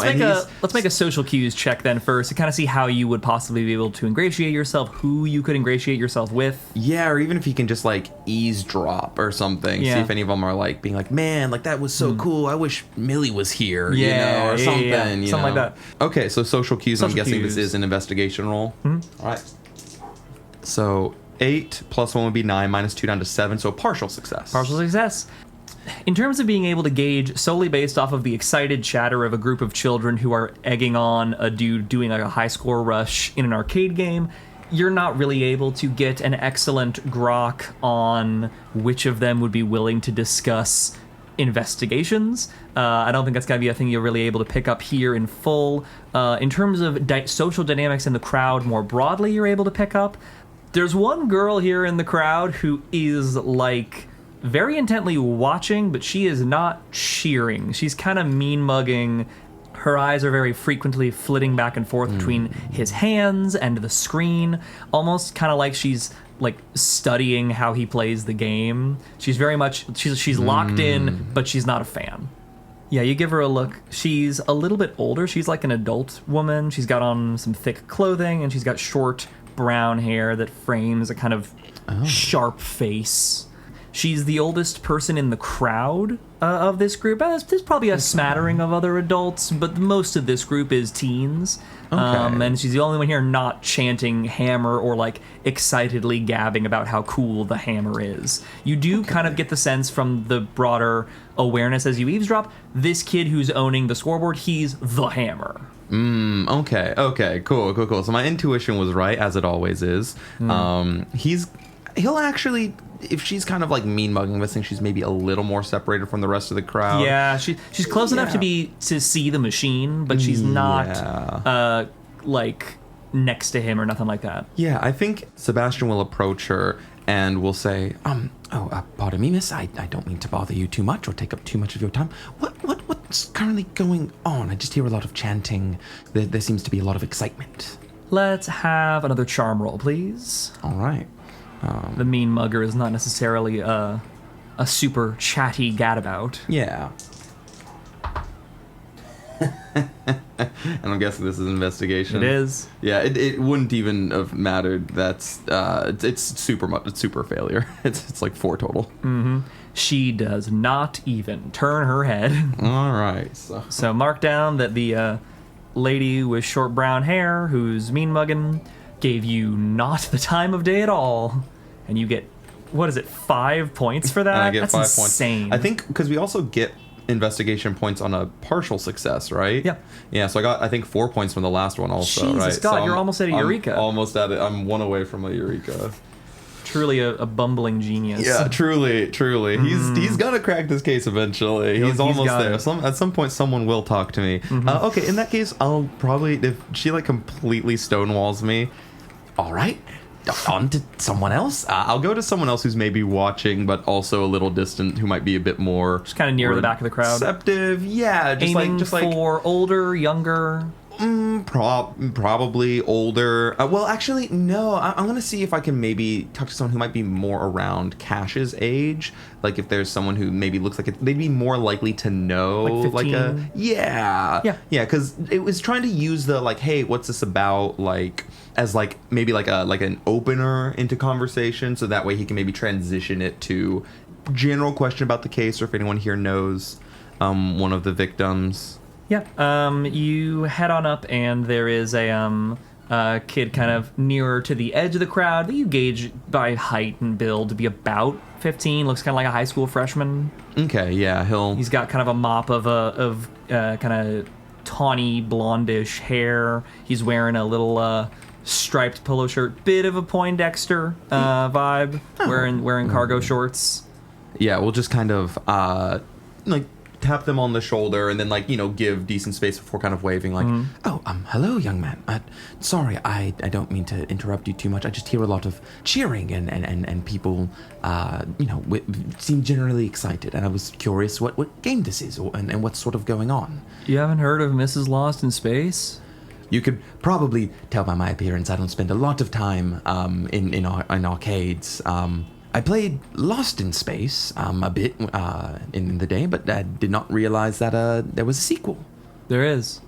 Let's make a social cues check then first to kind of see how you would possibly be able to ingratiate yourself, who you could ingratiate yourself with. Yeah, or even if you can just like eavesdrop or something. Yeah. See if any of them are like being like, man, like that was so cool. I wish Millie was here. Yeah, you know, or something. yeah. You Something know? like that. Okay, so social cues. I'm Social guessing cues. this is an investigation roll. All right. So 8 plus 1 would be 9, minus 2 down to 7. So a partial success. Partial success. In terms of being able to gauge solely based off of the excited chatter of a group of children who are egging on a dude doing like a high score rush in an arcade game, you're not really able to get an excellent grok on which of them would be willing to discuss investigations. I don't think that's going to be a thing you're really able to pick up here in full. In terms of social dynamics in the crowd more broadly, you're able to pick up. There's one girl here in the crowd who is like very intently watching, but she is not cheering. She's kind of mean mugging. Her eyes are very frequently flitting back and forth between his hands and the screen, almost kind of like she's like studying how he plays the game. She's very much she's locked in, but she's not a fan. Yeah, you give her a look. She's a little bit older. She's like an adult woman. She's got on some thick clothing, and she's got short brown hair that frames a kind of sharp face. She's the oldest person in the crowd of this group. There's probably a smattering of other adults, but most of this group is teens. And she's the only one here not chanting hammer or like excitedly gabbing about how cool the hammer is. You do kind of get the sense from the broader awareness as you eavesdrop, this kid who's owning the scoreboard, he's the hammer. Okay, cool. So my intuition was right, as it always is. He'll actually, if she's kind of like mean mugging, I think she's maybe a little more separated from the rest of the crowd. Yeah, she's close enough to see the machine, but she's not like next to him or nothing like that. Yeah, I think Sebastian will approach her and will say, pardon me, miss, I don't mean to bother you too much or take up too much of your time. What's currently going on? I just hear a lot of chanting. There seems to be a lot of excitement. Let's have another charm roll, please. All right. The mean mugger is not necessarily a super chatty gadabout. Yeah. And I'm guessing this is investigation. It is. Yeah, it wouldn't even have mattered. That's it's super failure. It's like 4 total. Mm-hmm. She does not even turn her head. All right. So mark down that the lady with short brown hair who's mean mugging gave you not the time of day at all, and you get 5 points for that? And I get That's 5 insane. points. I think because we also get investigation points on a partial success, right? Yeah. Yeah, so I got, I think, 4 points from the last one also, Jesus right? God, so you're almost at a Eureka. I'm almost at it. I'm 1 away from a Eureka. Truly a bumbling genius. Yeah, truly. He's gonna crack this case eventually. He's almost there. At some point, someone will talk to me. Okay, in that case, I'll probably, if she like completely stonewalls me, all right, on to someone else. I'll go to someone else who's maybe watching, but also a little distant, who might be a bit more Just kind of near the back of the crowd. receptive. Yeah, Aiming for older, younger. Probably older. Well, actually, no. I'm gonna see if I can maybe talk to someone who might be more around Cash's age. Like if there's someone who maybe looks like they'd be more likely to know. Like 15? Yeah. Because it was trying to use the like, hey, what's this about? Like as like maybe like an opener into conversation, so that way he can maybe transition it to general question about the case, or if anyone here knows one of the victims. Yeah. You head on up, and there is a kid kind of nearer to the edge of the crowd that you gauge by height and build to be about 15. Looks kind of like a high school freshman. Okay. Yeah. He's got kind of a mop of kind of tawny blondish hair. He's wearing a little striped polo shirt, bit of a Poindexter vibe. Wearing cargo shorts. Yeah. We'll just kind of like tap them on the shoulder and then like, give decent space before kind of waving like, hello, young man. Sorry, I don't mean to interrupt you too much. I just hear a lot of cheering and people, seem generally excited. And I was curious what game this is and what's sort of going on. You haven't heard of Mrs. Lost in Space? You could probably tell by my appearance I don't spend a lot of time in arcades. I played Lost in Space a bit in the day, but I did not realize that there was a sequel. There is.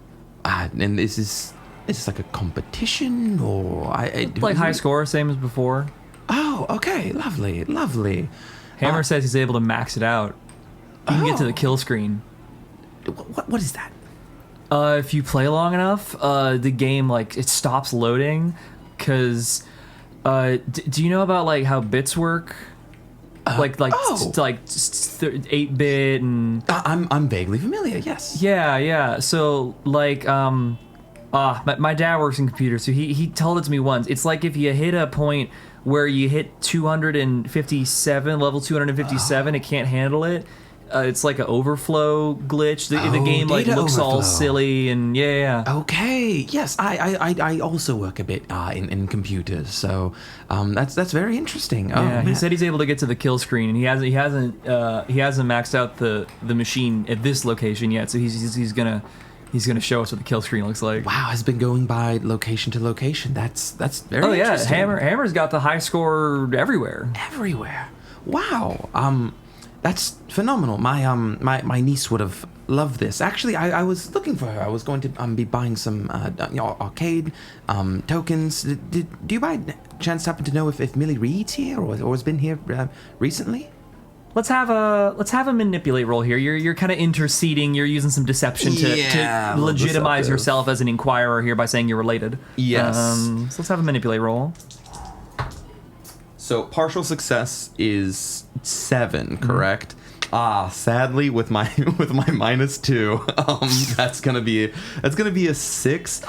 And is this like a competition or Like high score, same as before. Oh, okay, lovely. Hammer says he's able to max it out. You can get to the kill screen. What is that? If you play long enough, the game it stops loading, because do you know about how bits work? 8-bit and I'm vaguely familiar. Yes. Yeah. So my dad works in computers, so he told it to me once. It's like if you hit a point where you hit 257, level 257, it can't handle it. It's like an overflow glitch. The game looks all silly and yeah. Okay. Yes, I also work a bit in computers, so that's very interesting. Yeah, he said he's able to get to the kill screen, and he hasn't maxed out the machine at this location yet. So he's gonna show us what the kill screen looks like. Wow, has been going by location to location. That's very interesting. Hammer's got the high score everywhere. Wow. That's phenomenal. My niece would have loved this. Actually, I was looking for her. I was going to be buying some arcade tokens. Do you by chance happen to know if Millie Reed's here or has been here recently? Let's have a manipulate roll here. You're kind of interceding. You're using some deception to legitimize yourself as an inquirer here by saying you're related. Yes. So let's have a manipulate roll. So partial success is 7, correct? Sadly with my -2, that's gonna be a 6.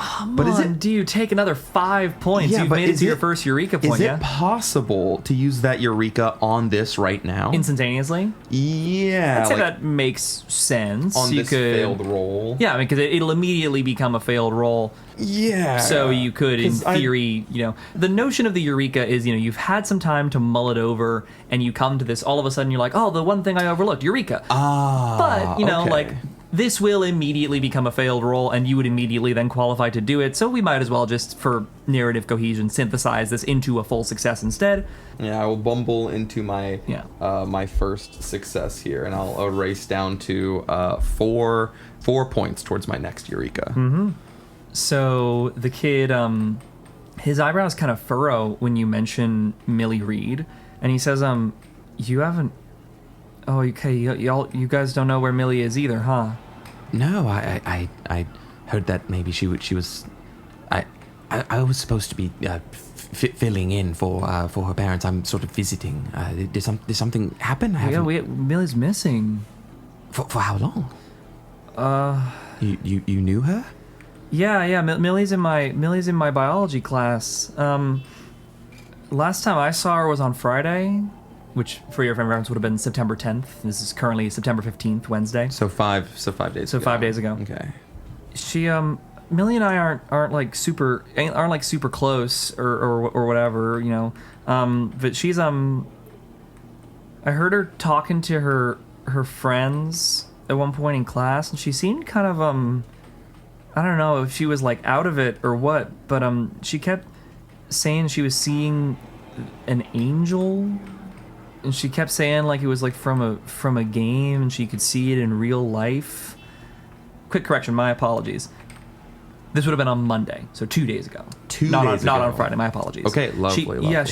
Do you take another 5 points? You've made it to your first Eureka point. Is it possible to use that Eureka on this right now? Instantaneously? Yeah. I'd say that makes sense. On this failed roll. Yeah, because it'll immediately become a failed roll. Yeah. So you could, in theory, the notion of the Eureka is, you've had some time to mull it over, and you come to this, all of a sudden you're like, oh, the one thing I overlooked, Eureka. But, okay. this will immediately become a failed roll, and you would immediately then qualify to do it, so we might as well just, for narrative cohesion, synthesize this into a full success instead. Yeah, I will bumble into my my first success here, and I'll erase down to 4 points towards my next Eureka. Mm-hmm. So the kid, his eyebrows kind of furrow when you mention Millie Reed, and he says, you haven't... Oh, okay, you guys don't know where Millie is either, huh? No, I heard that maybe she was... I was supposed to be filling in for her parents. I'm sort of visiting. Did something happen? Millie's missing. For how long? You knew her? Yeah. Millie's in my biology class. Last time I saw her was on Friday, which for your reference would have been September 10th. This is currently September 15th, Wednesday. So 5 days ago. 5 days ago. Okay. She Millie and I aren't super close or whatever, but she's I heard her talking to her friends at one point in class, and she seemed kind of I don't know if she was out of it or what, but she kept saying she was seeing an angel, and she kept saying it was from a game, and she could see it in real life. Quick correction, my apologies. This would have been on Monday, so 2 days ago. Not on Friday. My apologies. Okay, lovely. Yeah,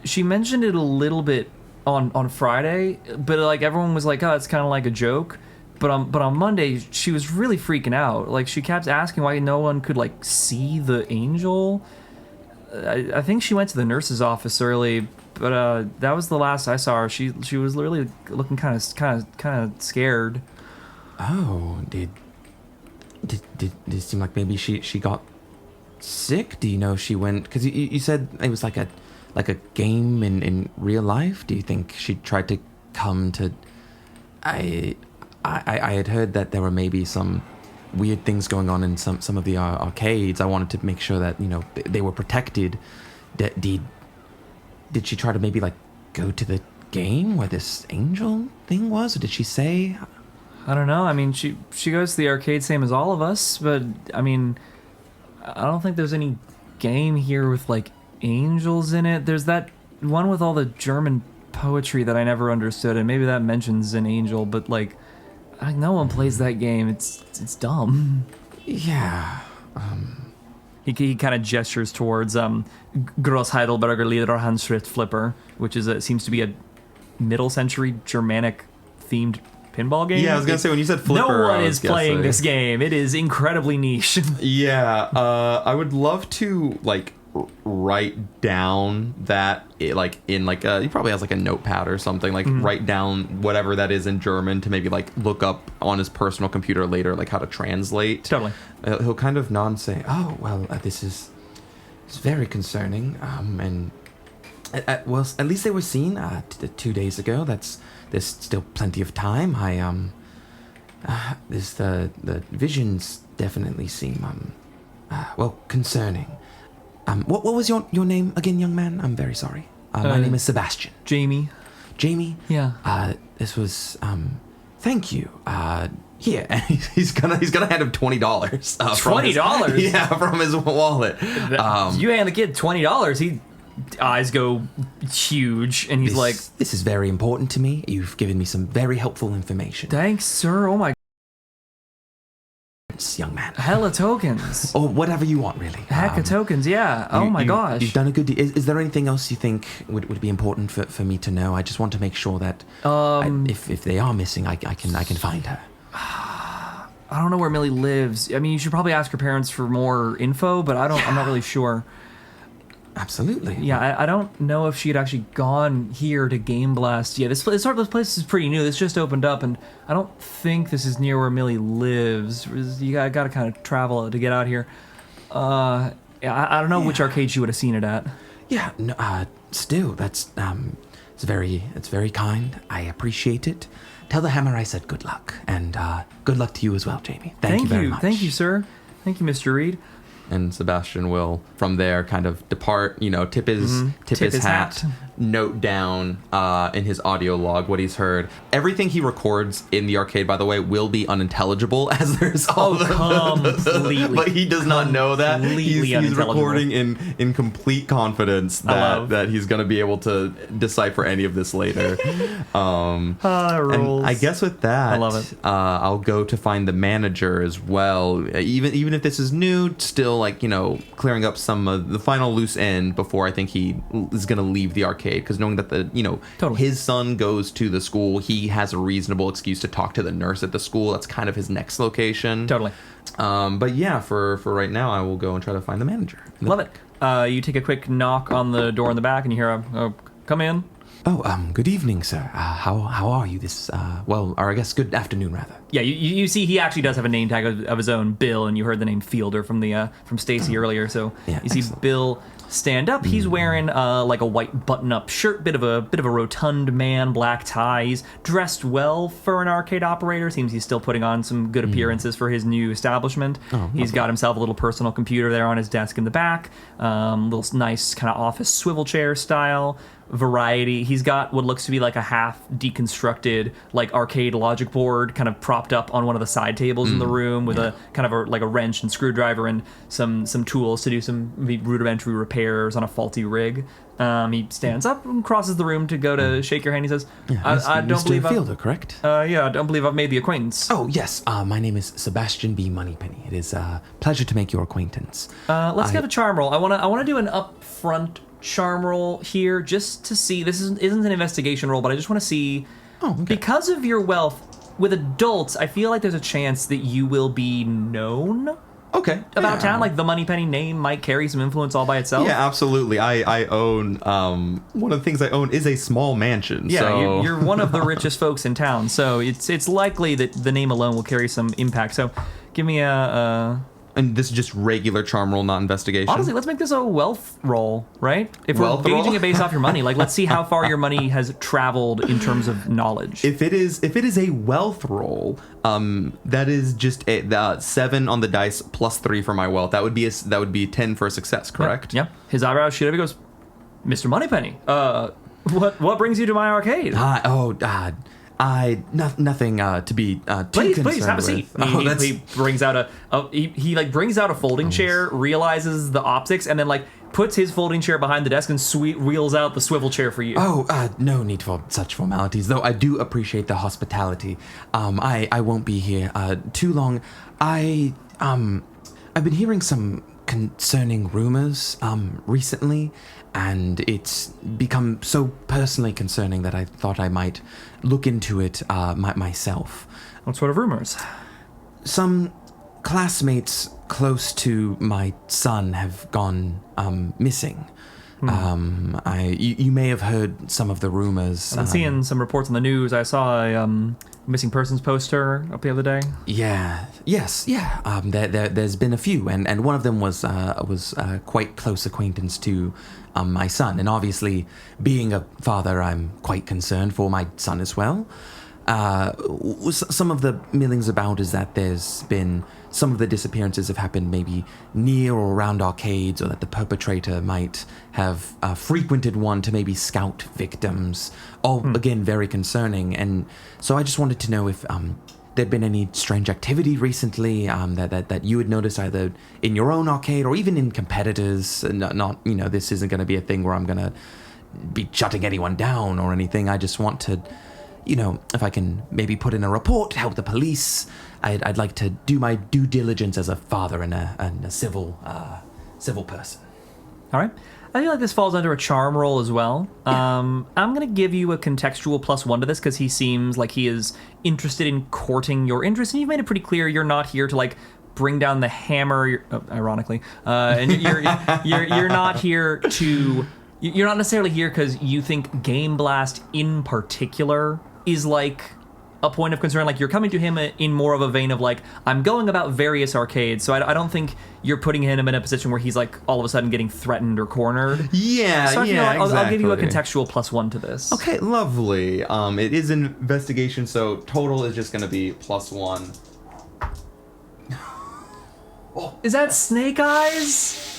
she mentioned it a little bit on Friday, but everyone was like, oh, it's kind of like a joke. But on Monday, she was really freaking out. She kept asking why no one could see the angel. I think she went to the nurse's office early, but that was the last I saw her. She was literally looking kind of scared. Oh, did it seem like maybe she got sick? Do you know if she went? Because you said it was like a game in real life. Do you think she tried to come to? I had heard that there were maybe some weird things going on in some of the arcades. I wanted to make sure that they were protected. Did she try to maybe go to the game where this angel thing was, or did she say? I don't know. I mean, she goes to the arcade same as all of us, but I mean, I don't think there's any game here with, like, angels in it. There's that one with all the German poetry that I never understood, and maybe that mentions an angel, but, like, no one plays that game. It's dumb. Yeah. He kind of gestures towards Gross Heidelberger Liederhandschrift Flipper, which is seems to be a middle century Germanic themed pinball game. Yeah, I was gonna say, when you said Flipper, no one is playing this game. It is incredibly niche. Yeah, I would love to, like, write down that, you probably has like a notepad or something, like write down whatever that is in German to maybe like look up on his personal computer later, like how to translate. Totally. He'll kind of nod and say, Oh, well, this is very concerning. And well, at least they were seen 2 days ago. There's still plenty of time. The visions definitely seem concerning. What was your name again, young man? I'm very sorry. My name is Sebastian. Jamie. Jamie? Yeah. This was thank you. here. And he's gonna hand him $20. $20? Yeah, from his wallet. You hand the kid $20. He eyes go huge, and he's like, "This is very important to me. You've given me some very helpful information." "Thanks, sir. Oh my." Young man. Hella tokens. Or whatever you want, really. Heck of tokens, yeah. Oh my gosh. You've done a good deal. Is there anything else you think would be important for me to know? I just want to make sure that if they are missing, I can find her. I don't know where Millie lives. I mean, you should probably ask her parents for more info, but I'm not really sure. Absolutely. Yeah, I don't know if she had actually gone here to Game Blast. Yeah, this place is pretty new. This just opened up, and I don't think this is near where Millie lives. You got to kind of travel to get out here. I don't know which arcade she would have seen it at. Yeah, no, still, that's it's very kind. I appreciate it. Tell the hammer I said good luck, and good luck to you as well, Jamie. Thank you very much. Thank you, sir. Thank you, Mr. Reed. And Sebastian will, from there, kind of depart, tip his hat, note down in his audio log what he's heard. Everything he records in the arcade, by the way, will be unintelligible, as there's all completely. But he does not know that. He's recording in complete confidence that he's going to be able to decipher any of this later. That rules. And I guess with that, I love it. I'll go to find the manager as well. Even if this is new, still, clearing up some of the final loose end before I think he is going to leave the arcade, because knowing that his son goes to the school, he has a reasonable excuse to talk to the nurse at the school. That's kind of his next location. Totally. But yeah, for right now, I will go and try to find the manager. Love it. You take a quick knock on the door in the back, and you hear a come in. Oh, good evening, sir. How are you this, or I guess good afternoon, rather. Yeah, you see he actually does have a name tag of his own, Bill, and you heard the name Fielder from Stacy earlier, so yeah, you see excellent. Bill stand up. He's wearing like a white button-up shirt, bit of a rotund man, black tie. He's dressed well for an arcade operator. Seems he's still putting on some good appearances for his new establishment. He's got himself a little personal computer there on his desk in the back, little nice kind of office swivel chair style variety. He's got what looks to be like a half deconstructed like arcade logic board kind of propped up on one of the side tables in the room with a kind of a rent and screwdriver and some tools to do some rudimentary repairs on a faulty rig. He stands up and crosses the room to go to shake your hand. He says, I don't believe Fielder, correct? I don't believe I've made the acquaintance. Oh, yes. My name is Sebastian B. Moneypenny. It is a pleasure to make your acquaintance. Let's get a charm roll. I want to do an upfront charm roll here just to see. This isn't an investigation roll, but I just want to see. Because of your wealth with adults, I feel like there's a chance that you will be known about town. Like the Moneypenny name might carry some influence all by itself. Yeah, absolutely. I own one of the things I own is a small mansion. Yeah, so. you're one of the richest folks in town, so it's likely that the name alone will carry some impact. So give me a And this is just regular charm roll, not investigation? Honestly, let's make this a wealth roll, right? If we're gauging it based off your money, let's see how far your money has traveled in terms of knowledge. If it is a wealth roll, that is just 7 on the dice plus 3 for my wealth. That would be 10 for a success, correct? Yep. His eyebrows shoot up. He goes, "Mr. Moneypenny, what brings you to my arcade?" Nothing to be too concerned Please have a with. seat. Oh, He brings out he brings out a folding chair, realizes the optics, and then puts his folding chair behind the desk and wheels out the swivel chair for you. No need for such formalities, though I do appreciate the hospitality. I won't be here too long. I've been hearing some concerning rumors recently, and it's become so personally concerning that I thought I might look into it myself. What sort of rumors? Some classmates close to my son have gone missing. You may have heard some of the rumors. I've been seeing some reports on the news. I saw a missing persons poster up the other day. Yes. There's been a few, and one of them was quite close acquaintance to my son, and obviously, being a father, I'm quite concerned for my son as well. Some of the millings about is that there's been some of the disappearances have happened maybe near or around arcades, or that the perpetrator might have frequented one to maybe scout victims. All, again, very concerning. And so I just wanted to know if there'd been any strange activity recently that you had noticed either in your own arcade or even in competitors. Not this isn't going to be a thing where I'm going to be shutting anyone down or anything. I just want to, if I can maybe put in a report, help the police. I'd like to do my due diligence as a father and a civil person. All right. I feel like this falls under a charm roll as well. Yeah. I'm going to give you a contextual +1 to this because he seems like he is interested in courting your interest, and you've made it pretty clear you're not here to bring down the hammer. Ironically, and you're not here to. You're not necessarily here because you think Game Blast in particular is a point of concern. You're coming to him in more of a vein of I'm going about various arcades, so I don't think you're putting him in a position where he's all of a sudden getting threatened or cornered. Yeah, so exactly. I'll give you a contextual +1 to this. Okay, lovely. It is an investigation, so total is just going to be +1. Is that Snake Eyes?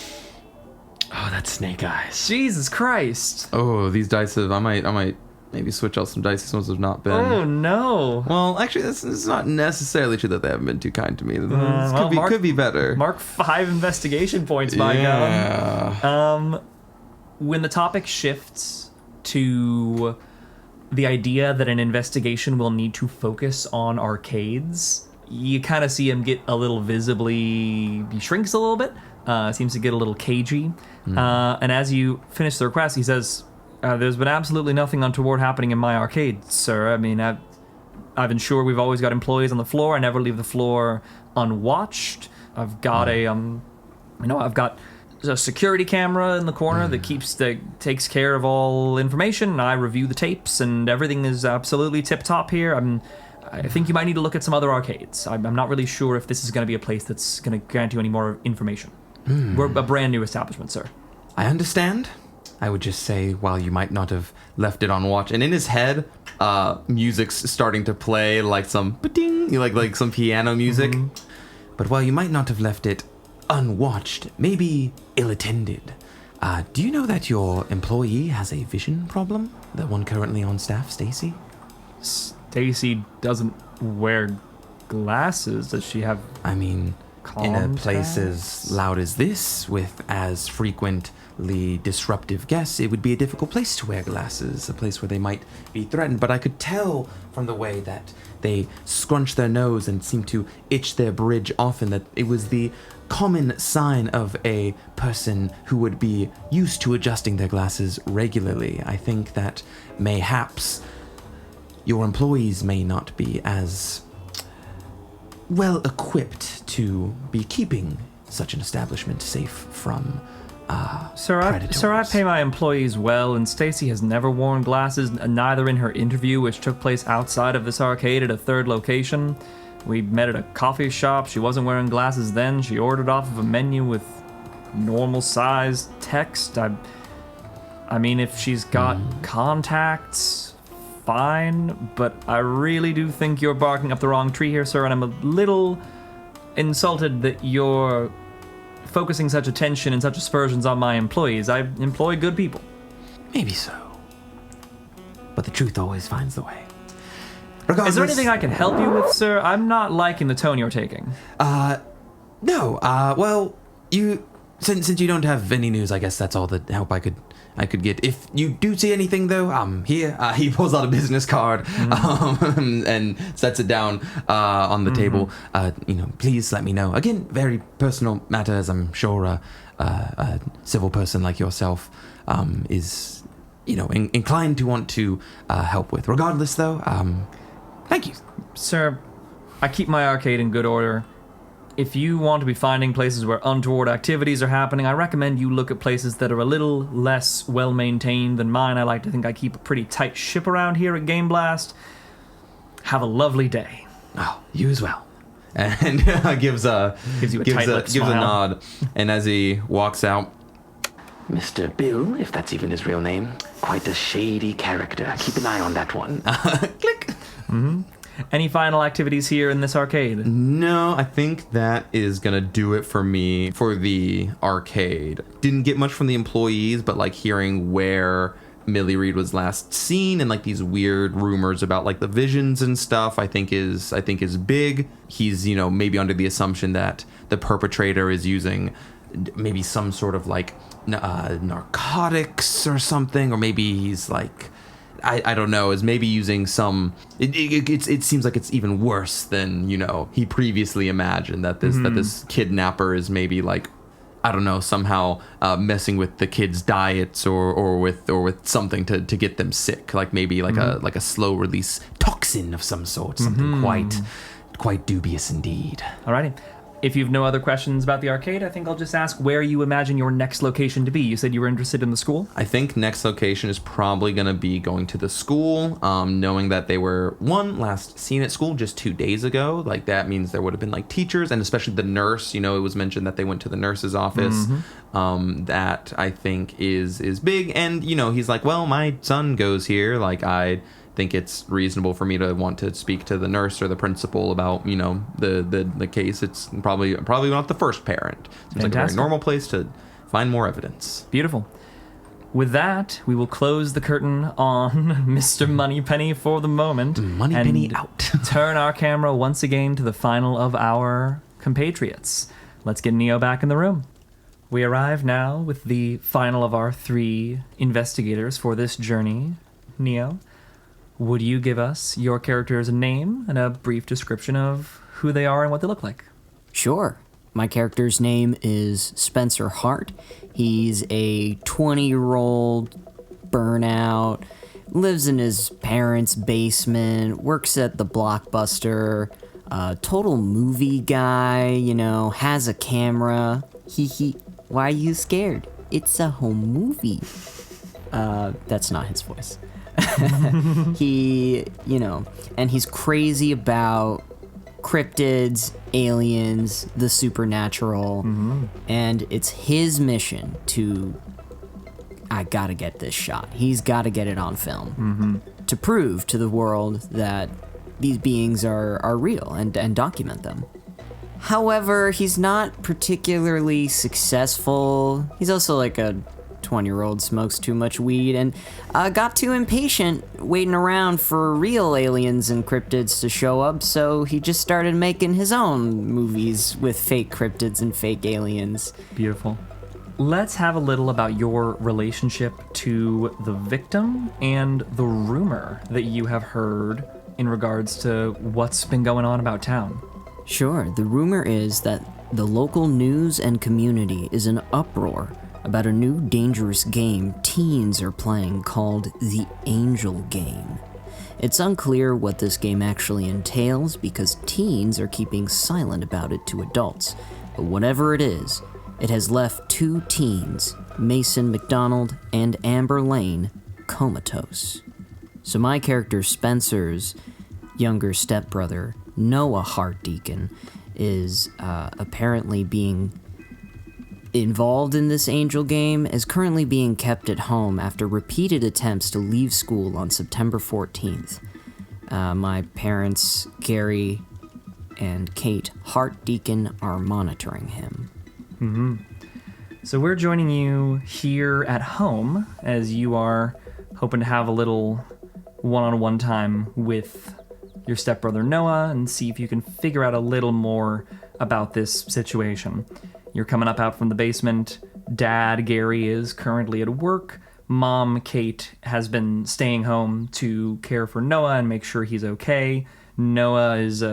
Oh, that's Snake Eyes. Jesus Christ. Oh, these dice have... I might maybe switch out some dice. These ones have not been... Oh, no. Well, actually, it's not necessarily true that they haven't been too kind to me. Could be better. Mark 5 investigation points, my God. When the topic shifts to the idea that an investigation will need to focus on arcades, you kind of see him get a little visibly... He shrinks a little bit. Seems to get a little cagey. And as you finish the request, he says... there's been absolutely nothing untoward happening in my arcade, sir. I mean, I've ensured we've always got employees on the floor. I never leave the floor unwatched. I've got I've got a security camera in the corner that takes care of all information. I review the tapes, and everything is absolutely tip-top here. I think you might need to look at some other arcades. I'm not really sure if this is going to be a place that's going to grant you any more information. We're a brand new establishment, sir. I understand. I would just say, while you might not have left it on watch, and in his head, music's starting to play some ba-ding, like some piano music. But while you might not have left it unwatched, maybe ill-attended, do you know that your employee has a vision problem? The one currently on staff, Stacy? Stacy doesn't wear glasses. Does she have... I mean, in a place as loud as this, with as frequently disruptive guests, it would be a difficult place to wear glasses, a place where they might be threatened. But I could tell from the way that they scrunch their nose and seem to itch their bridge often that it was the common sign of a person who would be used to adjusting their glasses regularly. I think that mayhaps your employees may not be as well equipped to be keeping such an establishment safe from predators. Sir, I pay my employees well, and Stacy has never worn glasses, neither in her interview, which took place outside of this arcade at a third location. We met at a coffee shop. She wasn't wearing glasses then. She ordered off of a menu with normal-sized text. I mean, if she's got contacts, fine, but I really do think you're barking up the wrong tree here, sir, and I'm a little insulted that you're focusing such attention and such aspersions on my employees. I employ good people. Maybe so. But the truth always finds the way. Is there anything I can help you with, sir? I'm not liking the tone you're taking. No. Well, since you don't have any news, I guess that's all the help I could get. If you do see anything, though, I'm here. He pulls out a business card and sets it down on the table. Please let me know. Again, very personal matters. I'm sure a civil person like yourself is, inclined to want to help with. Regardless, though, thank you. Sir, I keep my arcade in good order. If you want to be finding places where untoward activities are happening, I recommend you look at places that are a little less well-maintained than mine. I like to think I keep a pretty tight ship around here at Game Blast. Have a lovely day. Oh, you as well. And gives a nod. And as he walks out, Mr. Bill, if that's even his real name, quite a shady character. Keep an eye on that one. Click. Mm-hmm. Any final activities here in this arcade? No, I think that is going to do it for me for the arcade. Didn't get much from the employees, but like hearing where Millie Reed was last seen and like these weird rumors about like the visions and stuff, I think is big. He's, maybe under the assumption that the perpetrator is using maybe some sort of like narcotics or something, or maybe he's like, I don't know, is maybe using some. It seems like it's even worse than he previously imagined, that this kidnapper is maybe like, I don't know, somehow messing with the kids' diets or with something to get them sick, like maybe like a slow release toxin of some sort, something quite dubious indeed. Alrighty. If you've no other questions about the arcade, I think I'll just ask where you imagine your next location to be. You said you were interested in the school? I think next location is probably going to be going to the school, knowing that they were, last seen at school just 2 days ago. Like, that means there would have been, like, teachers, and especially the nurse. It was mentioned that they went to the nurse's office. That, I think, is big. And, he's like, well, my son goes here. Like, I think it's reasonable for me to want to speak to the nurse or the principal about the case. It's probably not the first parent. Seems like a very normal place to find more evidence. Beautiful. With that, we will close the curtain on Mr. Moneypenny for the moment. Moneypenny out. Turn our camera once again to the final of our compatriots. Let's get Neo back in the room. We arrive now with the final of our 3 investigators for this journey. Neo, would you give us your character's name and a brief description of who they are and what they look like? Sure. My character's name is Spencer Hart. He's a 20-year-old burnout, lives in his parents' basement, works at the Blockbuster, total movie guy, has a camera. Why are you scared? It's a home movie. That's not his voice. He, and he's crazy about cryptids, aliens, the supernatural, and it's his mission I gotta get this shot. He's gotta get it on film to prove to the world that these beings are real and document them. However, he's not particularly successful. He's also like a 20-year-old, smokes too much weed, and got too impatient waiting around for real aliens and cryptids to show up, so he just started making his own movies with fake cryptids and fake aliens. Beautiful. Let's have a little about your relationship to the victim and the rumor that you have heard in regards to what's been going on about town. Sure, the rumor is that the local news and community is in uproar about a new dangerous game teens are playing called the Angel Game. It's unclear what this game actually entails because teens are keeping silent about it to adults, but whatever it is, it has left 2 teens, Mason McDonald and Amber Lane, comatose. So my character Spencer's younger stepbrother, Noah Hart Deacon, is apparently being involved in this angel game, is currently being kept at home after repeated attempts to leave school on September 14th. My parents, Gary and Kate Hart Deacon, are monitoring him. So we're joining you here at home as you are hoping to have a little one-on-one time with your stepbrother Noah and see if you can figure out a little more about this situation. You're coming up out from the basement. Dad, Gary, is currently at work. Mom, Kate, has been staying home to care for Noah and make sure he's okay. Noah is,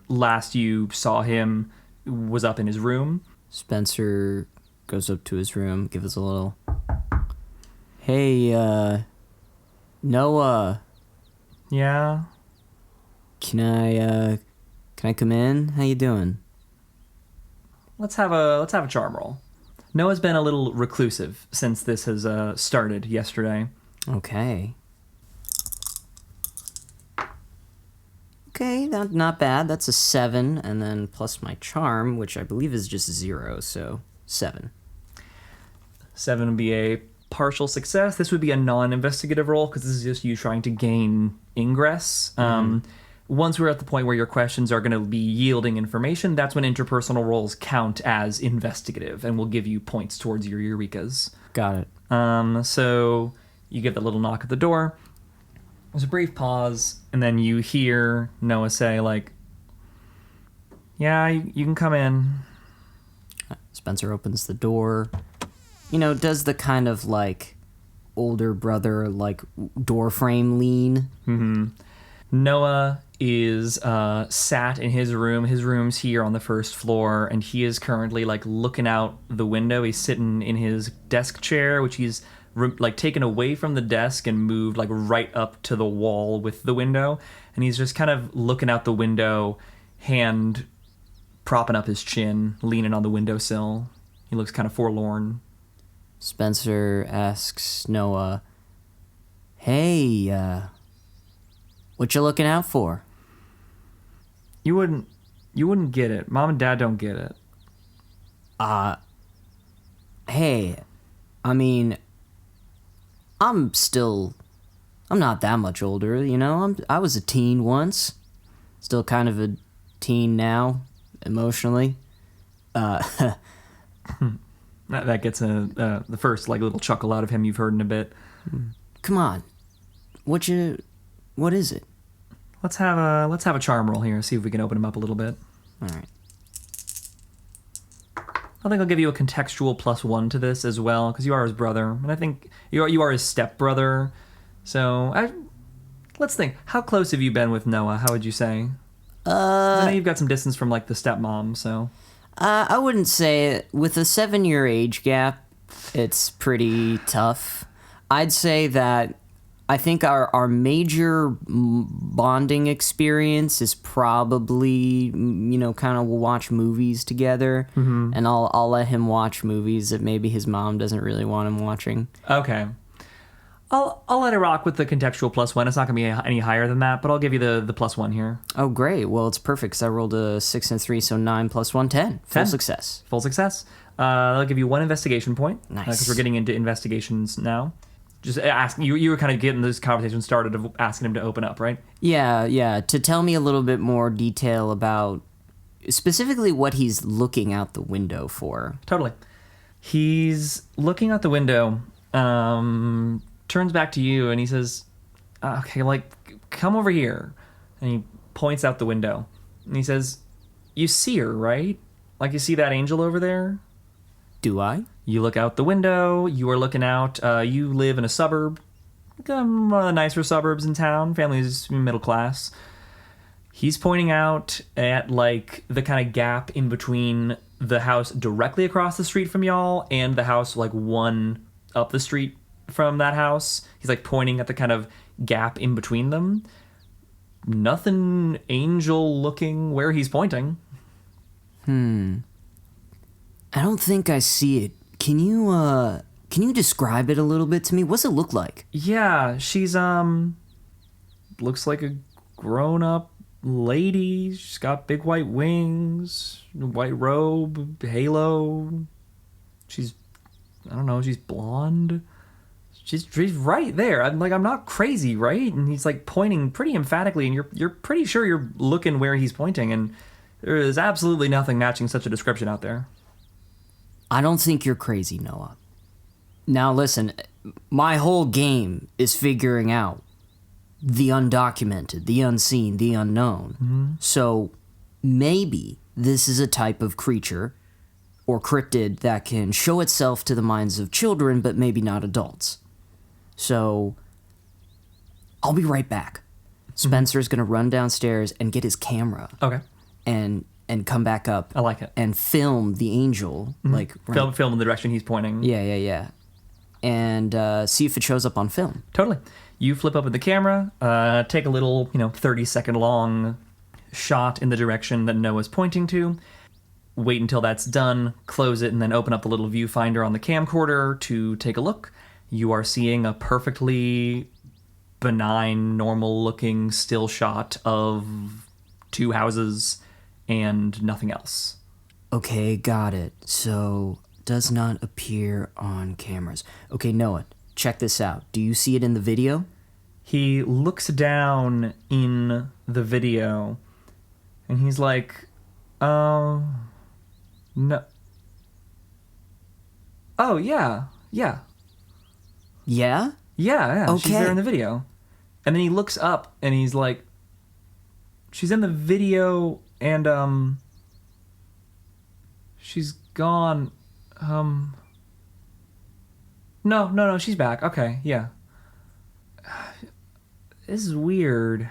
last you saw him, was up in his room. Spencer goes up to his room, gives us a little... Hey, Noah. Yeah? Can I come in? How you doing? Let's have a charm roll. Noah's been a little reclusive since this has started yesterday. Okay. Okay, not bad. That's a 7, and then plus my charm, which I believe is just 0, so 7. 7 would be a partial success. This would be a non-investigative roll because this is just you trying to gain ingress. Once we're at the point where your questions are going to be yielding information, that's when interpersonal rolls count as investigative and will give you points towards your Eurekas. Got it. So you get the little knock at the door. There's a brief pause, and then you hear Noah say, like, yeah, you can come in. Spencer opens the door. Does the kind of, like, older brother, like, door frame lean. Mm-hmm. Noah is sat in his room. His room's here on the first floor, and he is currently, like, looking out the window. He's sitting in his desk chair, which he's, like, taken away from the desk and moved, like, right up to the wall with the window. And he's just kind of looking out the window, hand propping up his chin, leaning on the windowsill. He looks kind of forlorn. Spencer asks Noah, hey, what you looking out for? You wouldn't get it. Mom and Dad don't get it. Hey, I mean, I'm not that much older, I was a teen once. Still kind of a teen now, emotionally. That gets the first, like, little chuckle out of him you've heard in a bit. Come on. What is it? Let's have a charm roll here, see if we can open him up a little bit. All right. I think I'll give you a contextual +1 to this as well, because you are his brother, and I think you are his stepbrother. So let's think. How close have you been with Noah? How would you say? I know you've got some distance from, like, the stepmom, so. I wouldn't say it. With a 7-year age gap, it's pretty tough. I'd say that I think our major bonding experience is probably, kind of we'll watch movies together, and I'll let him watch movies that maybe his mom doesn't really want him watching. Okay. I'll let it rock with the contextual +1. It's not going to be any higher than that, but I'll give you the +1 here. Oh, great. Well, it's perfect because I rolled a 6 and 3, so 9 + 1, 10. Full 10. success. Full success. I'll give you 1 investigation point. Nice. Because we're getting into investigations now. Just asking you were kind of getting this conversation started of asking him to open up, right? Yeah. To tell me a little bit more detail about specifically what he's looking out the window for. Totally. He's looking out the window, turns back to you, and he says, okay, like, come over here. And he points out the window. And he says, you see her, right? Like, you see that angel over there? Do I? You look out the window, you are looking out, you live in a suburb, one of the nicer suburbs in town, family's middle class. He's pointing out at, like, the kind of gap in between the house directly across the street from y'all and the house, like, one up the street from that house. He's, like, pointing at the kind of gap in between them. Nothing angel looking where he's pointing. I don't think I see it. Can you describe it a little bit to me? What's it look like? Yeah, she's looks like a grown-up lady. She's got big white wings, white robe, halo. She's blonde. She's right there. I'm not crazy, right? And he's, like, pointing pretty emphatically, and you're pretty sure you're looking where he's pointing, and there is absolutely nothing matching such a description out there. I don't think you're crazy, Noah. Now listen, my whole game is figuring out the undocumented, the unseen, the unknown. Mm-hmm. So maybe this is a type of creature or cryptid that can show itself to the minds of children, but maybe not adults. So I'll be right back. Spencer's going to run downstairs and get his camera. Okay. And come back up. I like it. And film the angel. Like Film in the direction he's pointing. Yeah. And see if it shows up on film. Totally. You flip open the camera, take a little, 30-second long shot in the direction that Noah's pointing to. Wait until that's done, close it, and then open up the little viewfinder on the camcorder to take a look. You are seeing a perfectly benign, normal-looking still shot of 2 houses and nothing else. Okay, got it. So, does not appear on cameras. Okay, Noah, check this out. Do you see it in the video? He looks down in the video, and he's like, no. Oh, yeah. Yeah? Yeah, Okay. She's there in the video. And then he looks up, and he's like, she's in the video, and, she's gone. No, she's back. Okay, yeah. This is weird.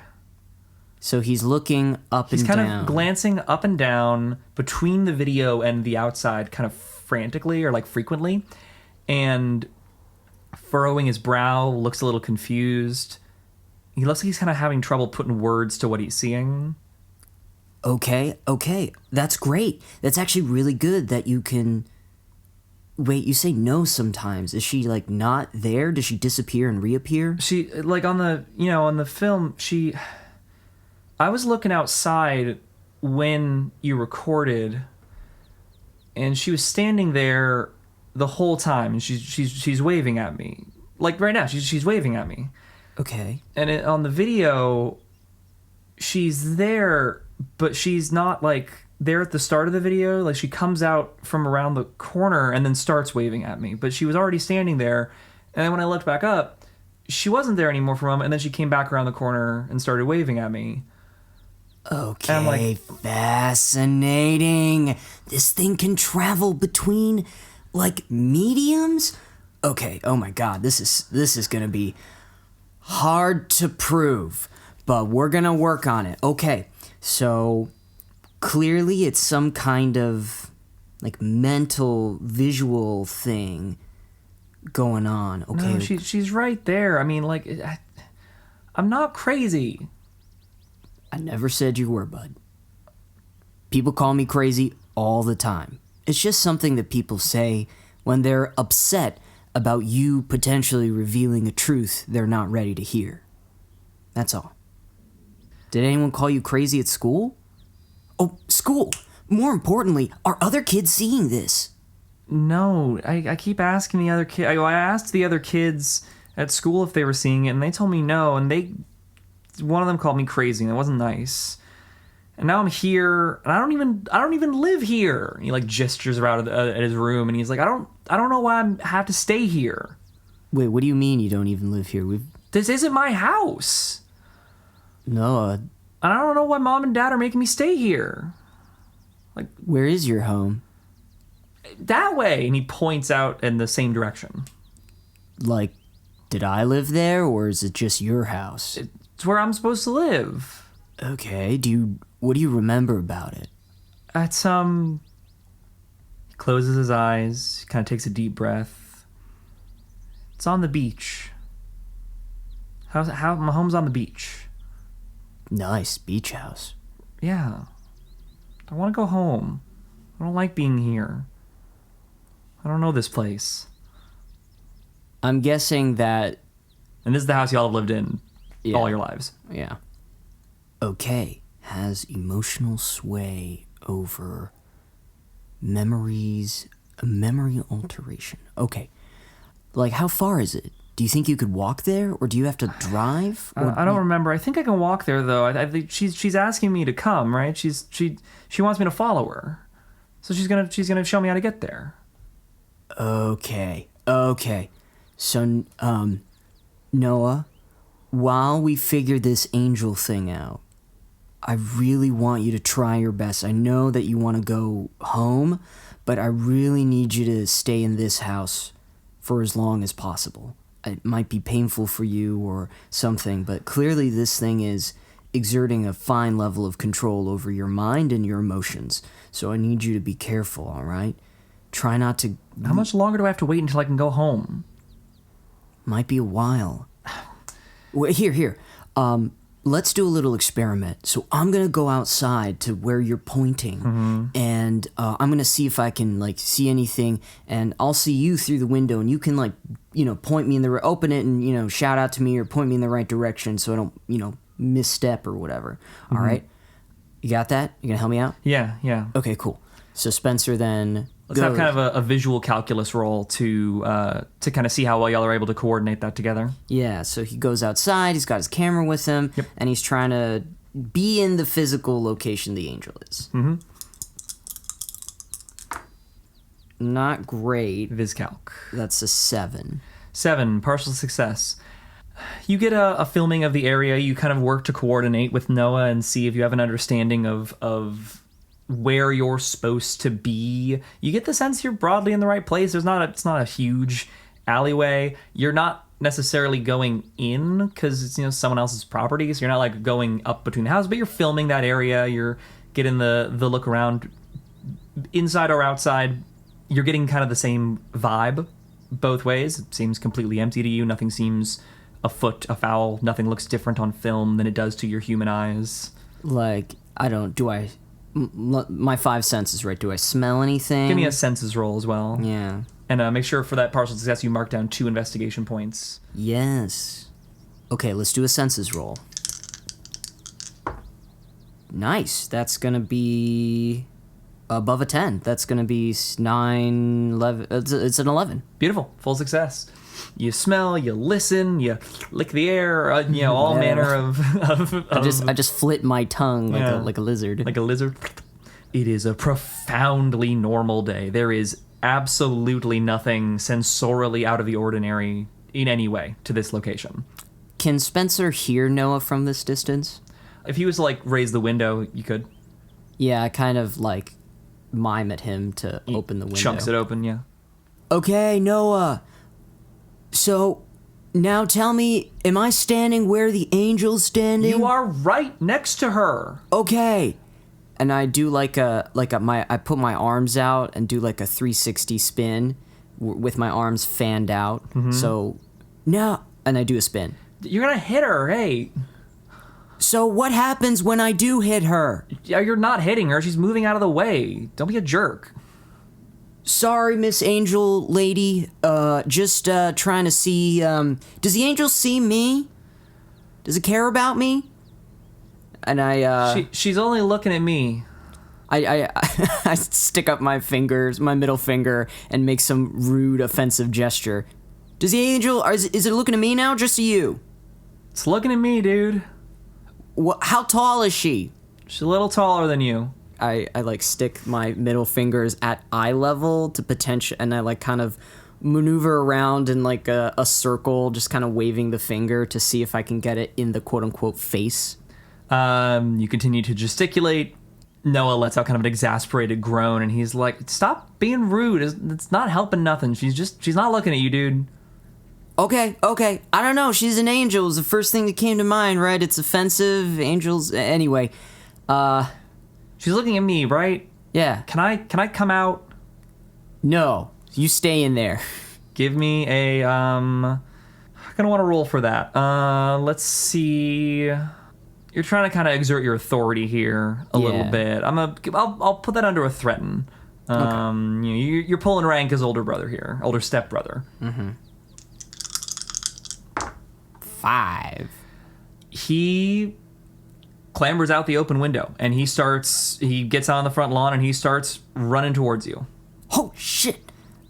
So he's looking up He's and kind down. of glancing up and down between the video and the outside kind of frantically or like frequently, and furrowing his brow, looks a little confused. He looks like he's kind of having trouble putting words to what he's seeing. Okay. That's great. That's actually really good that you can... Wait, you say no sometimes. Is she, like, not there? Does she disappear and reappear? She, like, on the, on the film, I was looking outside when you recorded, and she was standing there the whole time, and she's waving at me. Like, right now, she's waving at me. Okay. And on the video, she's there, but she's not, like, there at the start of the video. Like, she comes out from around the corner and then starts waving at me. But she was already standing there, and then when I looked back up, she wasn't there anymore for a moment, and then she came back around the corner and started waving at me. Okay, I'm like, fascinating. This thing can travel between, like, mediums? Okay, oh my god, this is gonna be hard to prove, but we're gonna work on it. Okay, so clearly it's some kind of, like, mental, visual thing going on. Okay, no, she's right there. I mean, like, I'm not crazy. I never said you were, bud. People call me crazy all the time. It's just something that people say when they're upset about you potentially revealing a truth they're not ready to hear. That's all. Did anyone call you crazy at school? Oh, school! More importantly, are other kids seeing this? No, I keep asking the other kid. I asked the other kids at school if they were seeing it, and they told me no, and one of them called me crazy, and it wasn't nice. And now I'm here, and I don't even live here. And he, like, gestures around at his room, and he's like, I don't know why I have to stay here. Wait, what do you mean you don't even live here? This isn't my house. No, And I don't know why Mom and Dad are making me stay here. Like, where is your home? that way. And he points out in the same direction. Like, did I live there, or is it just your house? It's where I'm supposed to live. Okay, what do you remember about it? It's, he closes his eyes, kind of takes a deep breath. It's on the beach. How my home's on the beach. Nice, beach house. Yeah. I want to go home. I don't like being here. I don't know this place. I'm guessing that... And this is the house y'all have lived in all your lives. Yeah. Okay. Has emotional sway over memories, memory alteration. Okay. Like, how far is it? Do you think you could walk there, or do you have to drive? I don't remember. I think I can walk there, though. I think she's asking me to come, right? She wants me to follow her, so she's gonna show me how to get there. Okay. So, Noah, while we figure this angel thing out, I really want you to try your best. I know that you want to go home, but I really need you to stay in this house for as long as possible. It might be painful for you or something, but clearly this thing is exerting a fine level of control over your mind and your emotions. So I need you to be careful, all right? Try not to... How much longer do I have to wait until I can go home? Might be a while. Well, here. Let's do a little experiment. So I'm going to go outside to where you're pointing, and I'm going to see if I can, see anything, and I'll see you through the window, and you can, point me in the... Open it and, shout out to me or point me in the right direction so I don't, misstep or whatever. All right? You got that? You going to help me out? Yeah. Okay, cool. So Spencer then... Let's have kind of a visual calculus roll to kind of see how well y'all are able to coordinate that together. Yeah, so he goes outside, he's got his camera with him, and he's trying to be in the physical location the angel is. Mm-hmm. Not great. VisCalc. That's a 7. 7, partial success. You get a filming of the area. You kind of work to coordinate with Noah and see if you have an understanding of where you're supposed to be. You get the sense you're broadly in the right place. It's not a huge alleyway. You're not necessarily going in because it's someone else's property, so you're not going up between the houses, but you're filming that area. You're getting the look around, inside or outside. You're getting kind of the same vibe both ways. It seems completely empty to you. Nothing seems afoot, afoul. Nothing looks different on film than it does to your human eyes. My 5 senses, right? Do I smell anything? Give me a senses roll as well. Yeah. And make sure for that partial success you mark down 2 investigation points. Yes. Okay, let's do a senses roll. Nice. That's going to be above a 10. That's going to be 9, 11. It's an 11. Beautiful. Full success. You smell, you listen, you lick the air, all manner of I just flit my tongue like a lizard. Like a lizard. It is a profoundly normal day. There is absolutely nothing sensorially out of the ordinary in any way to this location. Can Spencer hear Noah from this distance? If he was to raise the window, you could. Yeah, I kind of mime at him to open the window. Chunks it open, yeah. Okay, Noah. So, now tell me, am I standing where the angel's standing? You are right next to her. Okay. And I do I put my arms out and do a 360 spin with my arms fanned out. Mm-hmm. So, now, and I do a spin. You're gonna hit her, hey. So what happens when I do hit her? You're not hitting her, she's moving out of the way. Don't be a jerk. Sorry, Miss Angel Lady. Just trying to see. Does the angel see me? Does it care about me? And she's only looking at me. I stick up my middle finger, and make some rude, offensive gesture. Does the angel? Is it looking at me now? Just to you? It's looking at me, dude. How tall is she? She's a little taller than you. I stick my middle fingers at eye level to potential, and I kind of maneuver around in a circle, just kind of waving the finger to see if I can get it in the quote unquote face. You continue to gesticulate. Noah lets out kind of an exasperated groan, and he's like, "Stop being rude. It's not helping nothing. She's not looking at you, dude." Okay. I don't know. She's an angel. It was the first thing that came to mind, right? It's offensive. Angels. Anyway. She's looking at me, right? Yeah. Can I come out? No. You stay in there. Give me a I'm gonna want to roll for that. Let's see. You're trying to kind of exert your authority here a little bit. I'll put that under a threaten. Okay. You're pulling rank as older brother here, older stepbrother. Mm-hmm. 5. He clambers out the open window, and he gets out on the front lawn, and he starts running towards you. Oh, shit.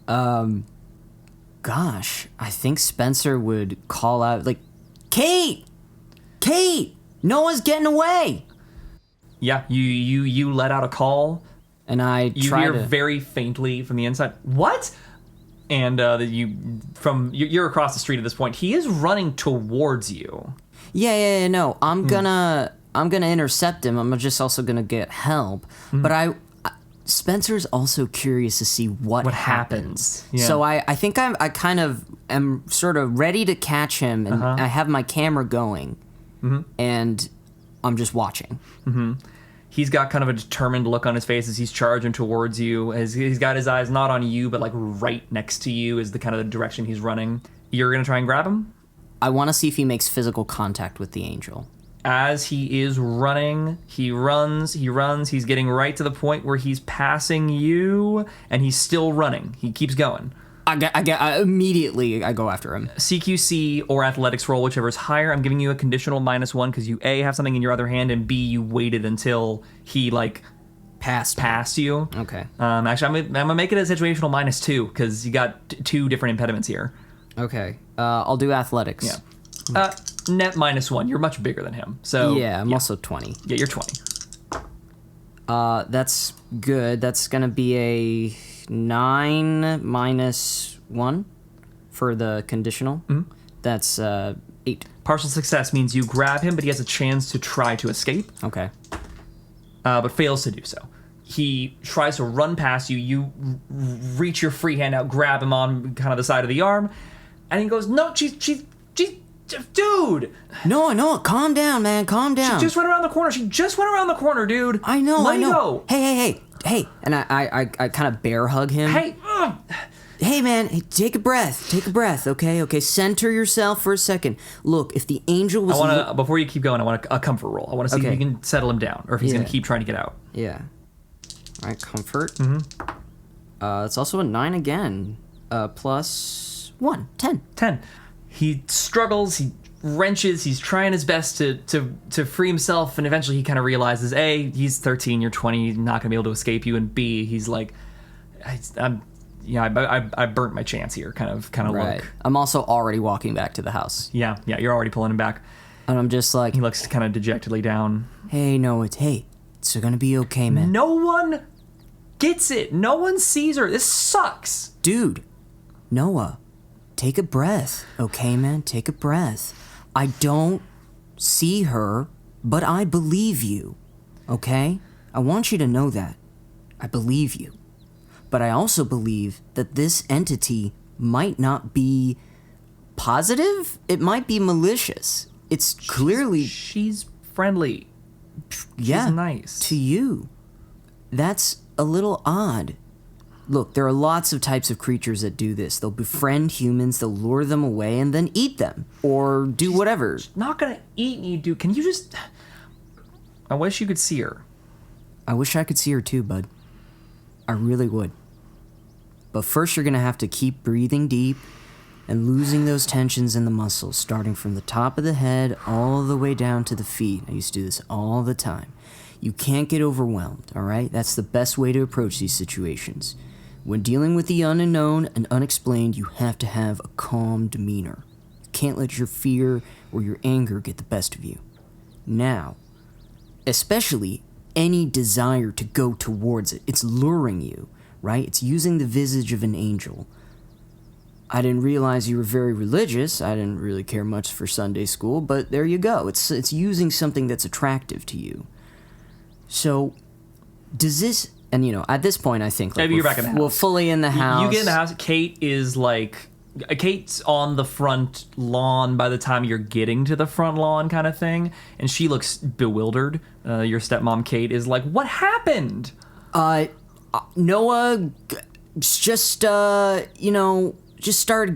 Gosh, I think Spencer would call out, Kate! Noah's getting away! Yeah, you let out a call. And you hear very faintly from the inside, "What?" And you're across the street at this point. He is running towards you. Yeah, no. I'm gonna intercept him. I'm just also gonna get help. But Spencer's also curious to see what happens. Yeah. So I think I kind of am sort of ready to catch him, and I have my camera going, and I'm just watching. He's got kind of a determined look on his face as he's charging towards you. As he's got his eyes not on you, but like right next to you is the kind of the direction he's running. You're gonna try and grab him? I want to see if he makes physical contact with the angel. As he is running, he runs, he's getting right to the point where he's passing you, and he's still running. He keeps going. I immediately go after him. CQC or athletics roll, whichever is higher. I'm giving you a conditional -1 because you A, have something in your other hand, and B, you waited until he, like, passed you. Okay. Actually, I'm gonna make it a situational -2 because you got two different impediments here. Okay. I'll do athletics. Yeah. Net -1. You're much bigger than him. So yeah, I'm also 20. Yeah, you're 20. That's good. That's gonna be a 9 -1 for the conditional. That's 8. Partial success means you grab him, but he has a chance to try to escape. Okay. But fails to do so. He tries to run past you. You reach your free hand out, grab him on kind of the side of the arm, and he goes, "No, she's dude." No, calm down, man, calm down. She just went around the corner. Dude. I know. Let me go. Hey, and I kind of bear hug him. Hey, man, take a breath, okay? Center yourself for a second. Look, if the angel was... before you keep going, I want a comfort roll. I want to see if you can settle him down, or if he's going to keep trying to get out. Yeah. All right, comfort. It's also a 9 again. Plus 1, 10. 10. He struggles, he wrenches, he's trying his best to free himself, and eventually he kind of realizes, A, he's 13, you're 20, he's not going to be able to escape you, and B, he's like, I burnt my chance here, kind of right. Look. I'm also already walking back to the house. Yeah, you're already pulling him back. And I'm just like... He looks kind of dejectedly down. Hey, it's going to be okay, man. No one gets it. No one sees her. This sucks. Dude, Noah, take a breath, okay, man? Take a breath. I don't see her, but I believe you, okay? I want you to know that. I believe you. But I also believe that this entity might not be positive. It might be malicious. It's clearly... She's friendly. Yeah, she's nice. To you. That's a little odd. Look, there are lots of types of creatures that do this. They'll befriend humans, they'll lure them away, and then eat them. Or do whatever. She's not gonna eat you, dude. Can you just... I wish you could see her. I wish I could see her too, bud. I really would. But first you're gonna have to keep breathing deep and losing those tensions in the muscles, starting from the top of the head all the way down to the feet. I used to do this all the time. You can't get overwhelmed, all right? That's the best way to approach these situations. When dealing with the unknown and unexplained, you have to have a calm demeanor. You can't let your fear or your anger get the best of you. Now, especially any desire to go towards it. It's luring you, right? It's using the visage of an angel. I didn't realize you were very religious. I didn't really care much for Sunday school, but there you go. It's using something that's attractive to you. So, does this... And, at this point, I think... Maybe you're back in the house. We're fully in the house. You get in the house. Kate's on the front lawn by the time you're getting to the front lawn kind of thing. And she looks bewildered. Your stepmom, Kate, is like, what happened? Noah just started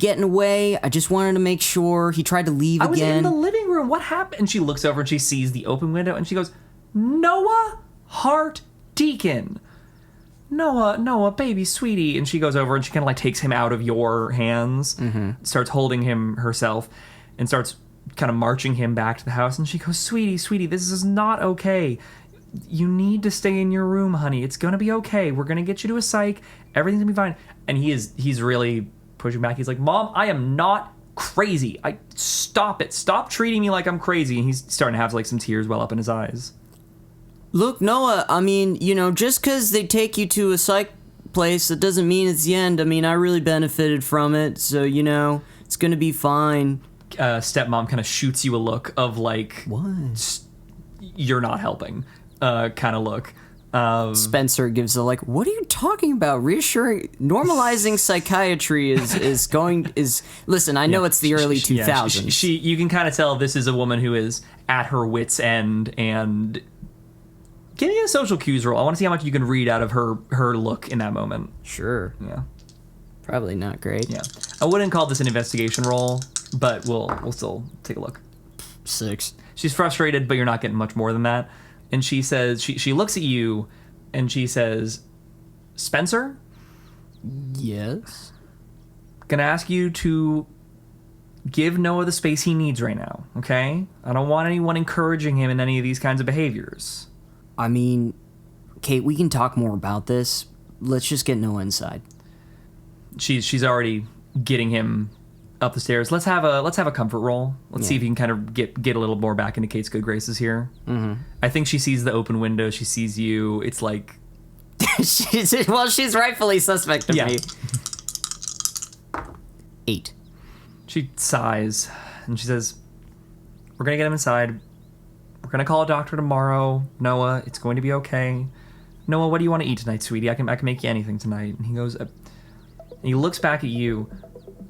getting away. I just wanted to make sure. He tried to leave again. I was in the living room. What happened? And she looks over and she sees the open window and she goes, Noah Hart Deacon. Noah, baby, sweetie. And she goes over and she kind of takes him out of your hands, starts holding him herself, and starts kind of marching him back to the house. And she goes, sweetie, this is not okay. You need to stay in your room, honey. It's going to be okay. We're going to get you to a psych. Everything's going to be fine. And he's really pushing back. He's like, Mom, I am not crazy. Stop it. Stop treating me like I'm crazy. And he's starting to have some tears well up in his eyes. Look, Noah, I mean, just because they take you to a psych place, that doesn't mean it's the end. I mean, I really benefited from it, so, it's going to be fine. stepmom kind of shoots you a look of like, What? You're not helping kind of look. Spencer gives a like, what are you talking about? Reassuring, normalizing psychiatry is listen, I know it's the early 2000s. You can kind of tell this is a woman who is at her wit's end, and give me a social cues roll. I want to see how much you can read out of her look in that moment. Sure. Yeah. Probably not great. Yeah. I wouldn't call this an investigation roll, but we'll still take a look. 6. She's frustrated, but you're not getting much more than that. And she says, she looks at you, and she says, Spencer? Yes? Gonna ask you to give Noah the space he needs right now, okay? I don't want anyone encouraging him in any of these kinds of behaviors. I mean, Kate, we can talk more about this. Let's just get Noah inside. She's already getting him up the stairs. Let's have a comfort roll. Let's see if you can kind of get a little more back into Kate's good graces here. Mm-hmm. I think she sees the open window. She sees you. It's like she's rightfully suspect of me. 8. She sighs and she says, "We're gonna get him inside. We're gonna call a doctor tomorrow. Noah, it's going to be okay. Noah, what do you want to eat tonight, sweetie? I can make you anything tonight." And he goes, and he looks back at you,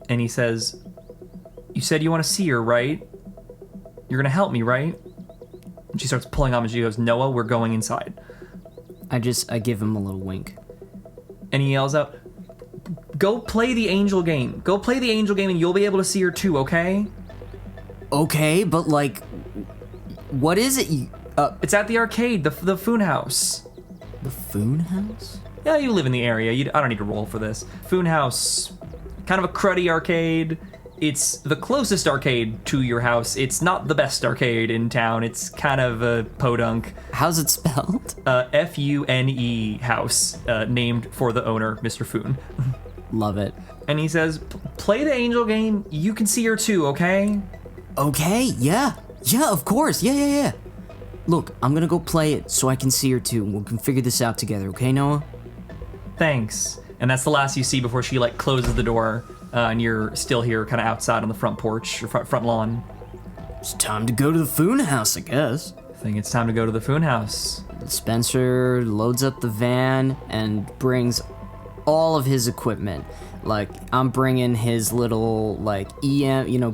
and he says, "You said you want to see her, right? You're gonna help me, right?" And she starts pulling on him, and she goes, "Noah, we're going inside." I give him a little wink. And he yells out, "Go play the angel game. Go play the angel game, and you'll be able to see her too, okay?" Okay, but like, what is it? It's at the arcade, the Foon House. The Foon House? Yeah, you live in the area. I don't need to roll for this. Foon House, kind of a cruddy arcade. It's the closest arcade to your house. It's not the best arcade in town. It's kind of a podunk. How's it spelled? Fune house, named for the owner, Mr. Foon. Love it. And he says, "Play the angel game. You can see her too, okay?" Okay, yeah, of course, yeah. Look, I'm gonna go play it so I can see her too. We can figure this out together, okay, Noah? Thanks. And that's the last you see before she like closes the door, and you're still here, kind of outside on the front porch or front lawn. It's time to go to the Foon House, I guess. I think it's time to go to the Foon House. Spencer loads up the van and brings all of his equipment. Like, I'm bringing his little, like,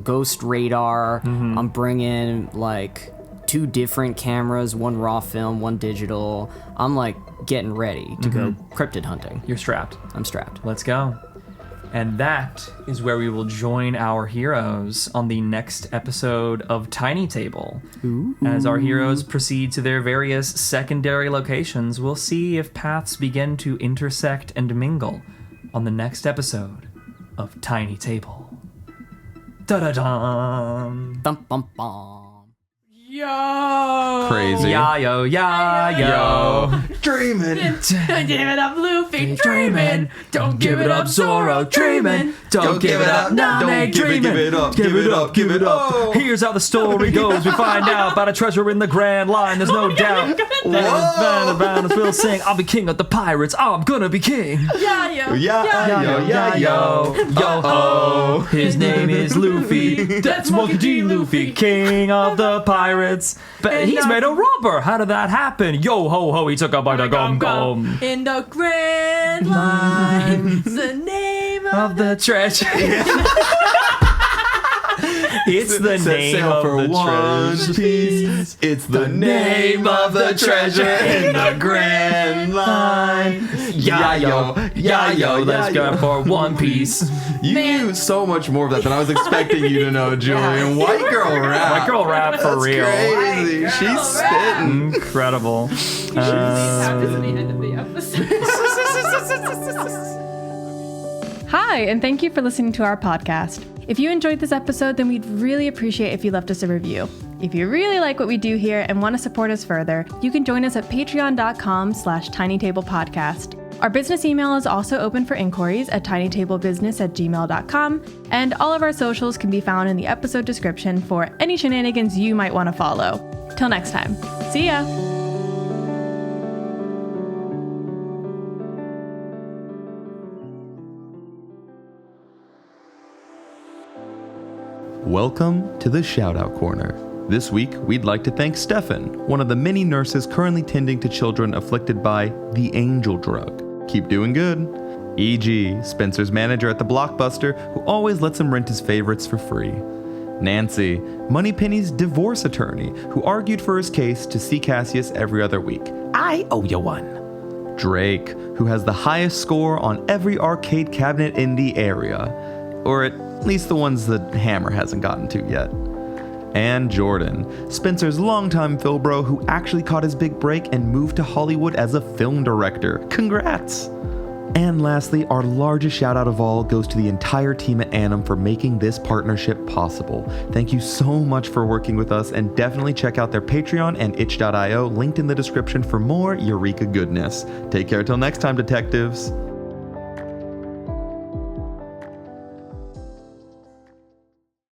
ghost radar. Mm-hmm. I'm bringing, like, 2 different cameras, one raw film, one digital. I'm, like, getting ready to go cryptid hunting. You're strapped. I'm strapped. Let's go. And that is where we will join our heroes on the next episode of Tiny Table. Ooh. As our heroes proceed to their various secondary locations, we'll see if paths begin to intersect and mingle on the next episode of Tiny Table. Da-da-dum! Bum, bum, bum. Yo! Crazy. Yo. Dreaming. Don't give it up, Luffy. Dreaming. Don't give it up, Zoro. Dreaming. Don't give it up. Name dreaming. Give it up. Give it up. Give it up. Oh. Here's how the story goes. We find out about a treasure in the Grand Line. There's no doubt. That we'll sing. I'll be king of the pirates. I'm gonna be king. Yo. Yo. His name is Luffy. That's Monkey D. Luffy, king of the pirates. But he's made of rubber. How did that happen? Yo ho ho, he took a bite of gum gum. In the Grand Line, the name of the treasure. It's the name of the treasure piece. It's the name of the treasure in the Grand Line. Yo, let's go for One Piece. You knew so much more of that than I was expecting you to know, Julian. White girl rap. White girl rap for That's real. Crazy. She's spitting. Incredible. Hi, and thank you for listening to our podcast. If you enjoyed this episode, then we'd really appreciate if you left us a review. If you really like what we do here and want to support us further, you can join us at patreon.com/tinytablepodcast. Our business email is also open for inquiries at tinytablebusiness@gmail.com, and all of our socials can be found in the episode description for any shenanigans you might want to follow. Till next time. See ya! Welcome to the Shoutout Corner. This week, we'd like to thank Stefan, one of the many nurses currently tending to children afflicted by the angel drug. Keep doing good. E.g., Spencer's manager at the Blockbuster, who always lets him rent his favorites for free. Nancy, Moneypenny's divorce attorney, who argued for his case to see Cassius every other week. I owe you one. Drake, who has the highest score on every arcade cabinet in the area, or at least the ones that Hammer hasn't gotten to yet. And Jordan, Spencer's longtime Philbro, who actually caught his big break and moved to Hollywood as a film director. Congrats! And lastly, our largest shout out of all goes to the entire team at Annam for making this partnership possible. Thank you so much for working with us, and definitely check out their Patreon and itch.io linked in the description for more Eureka goodness. Take care till next time, detectives.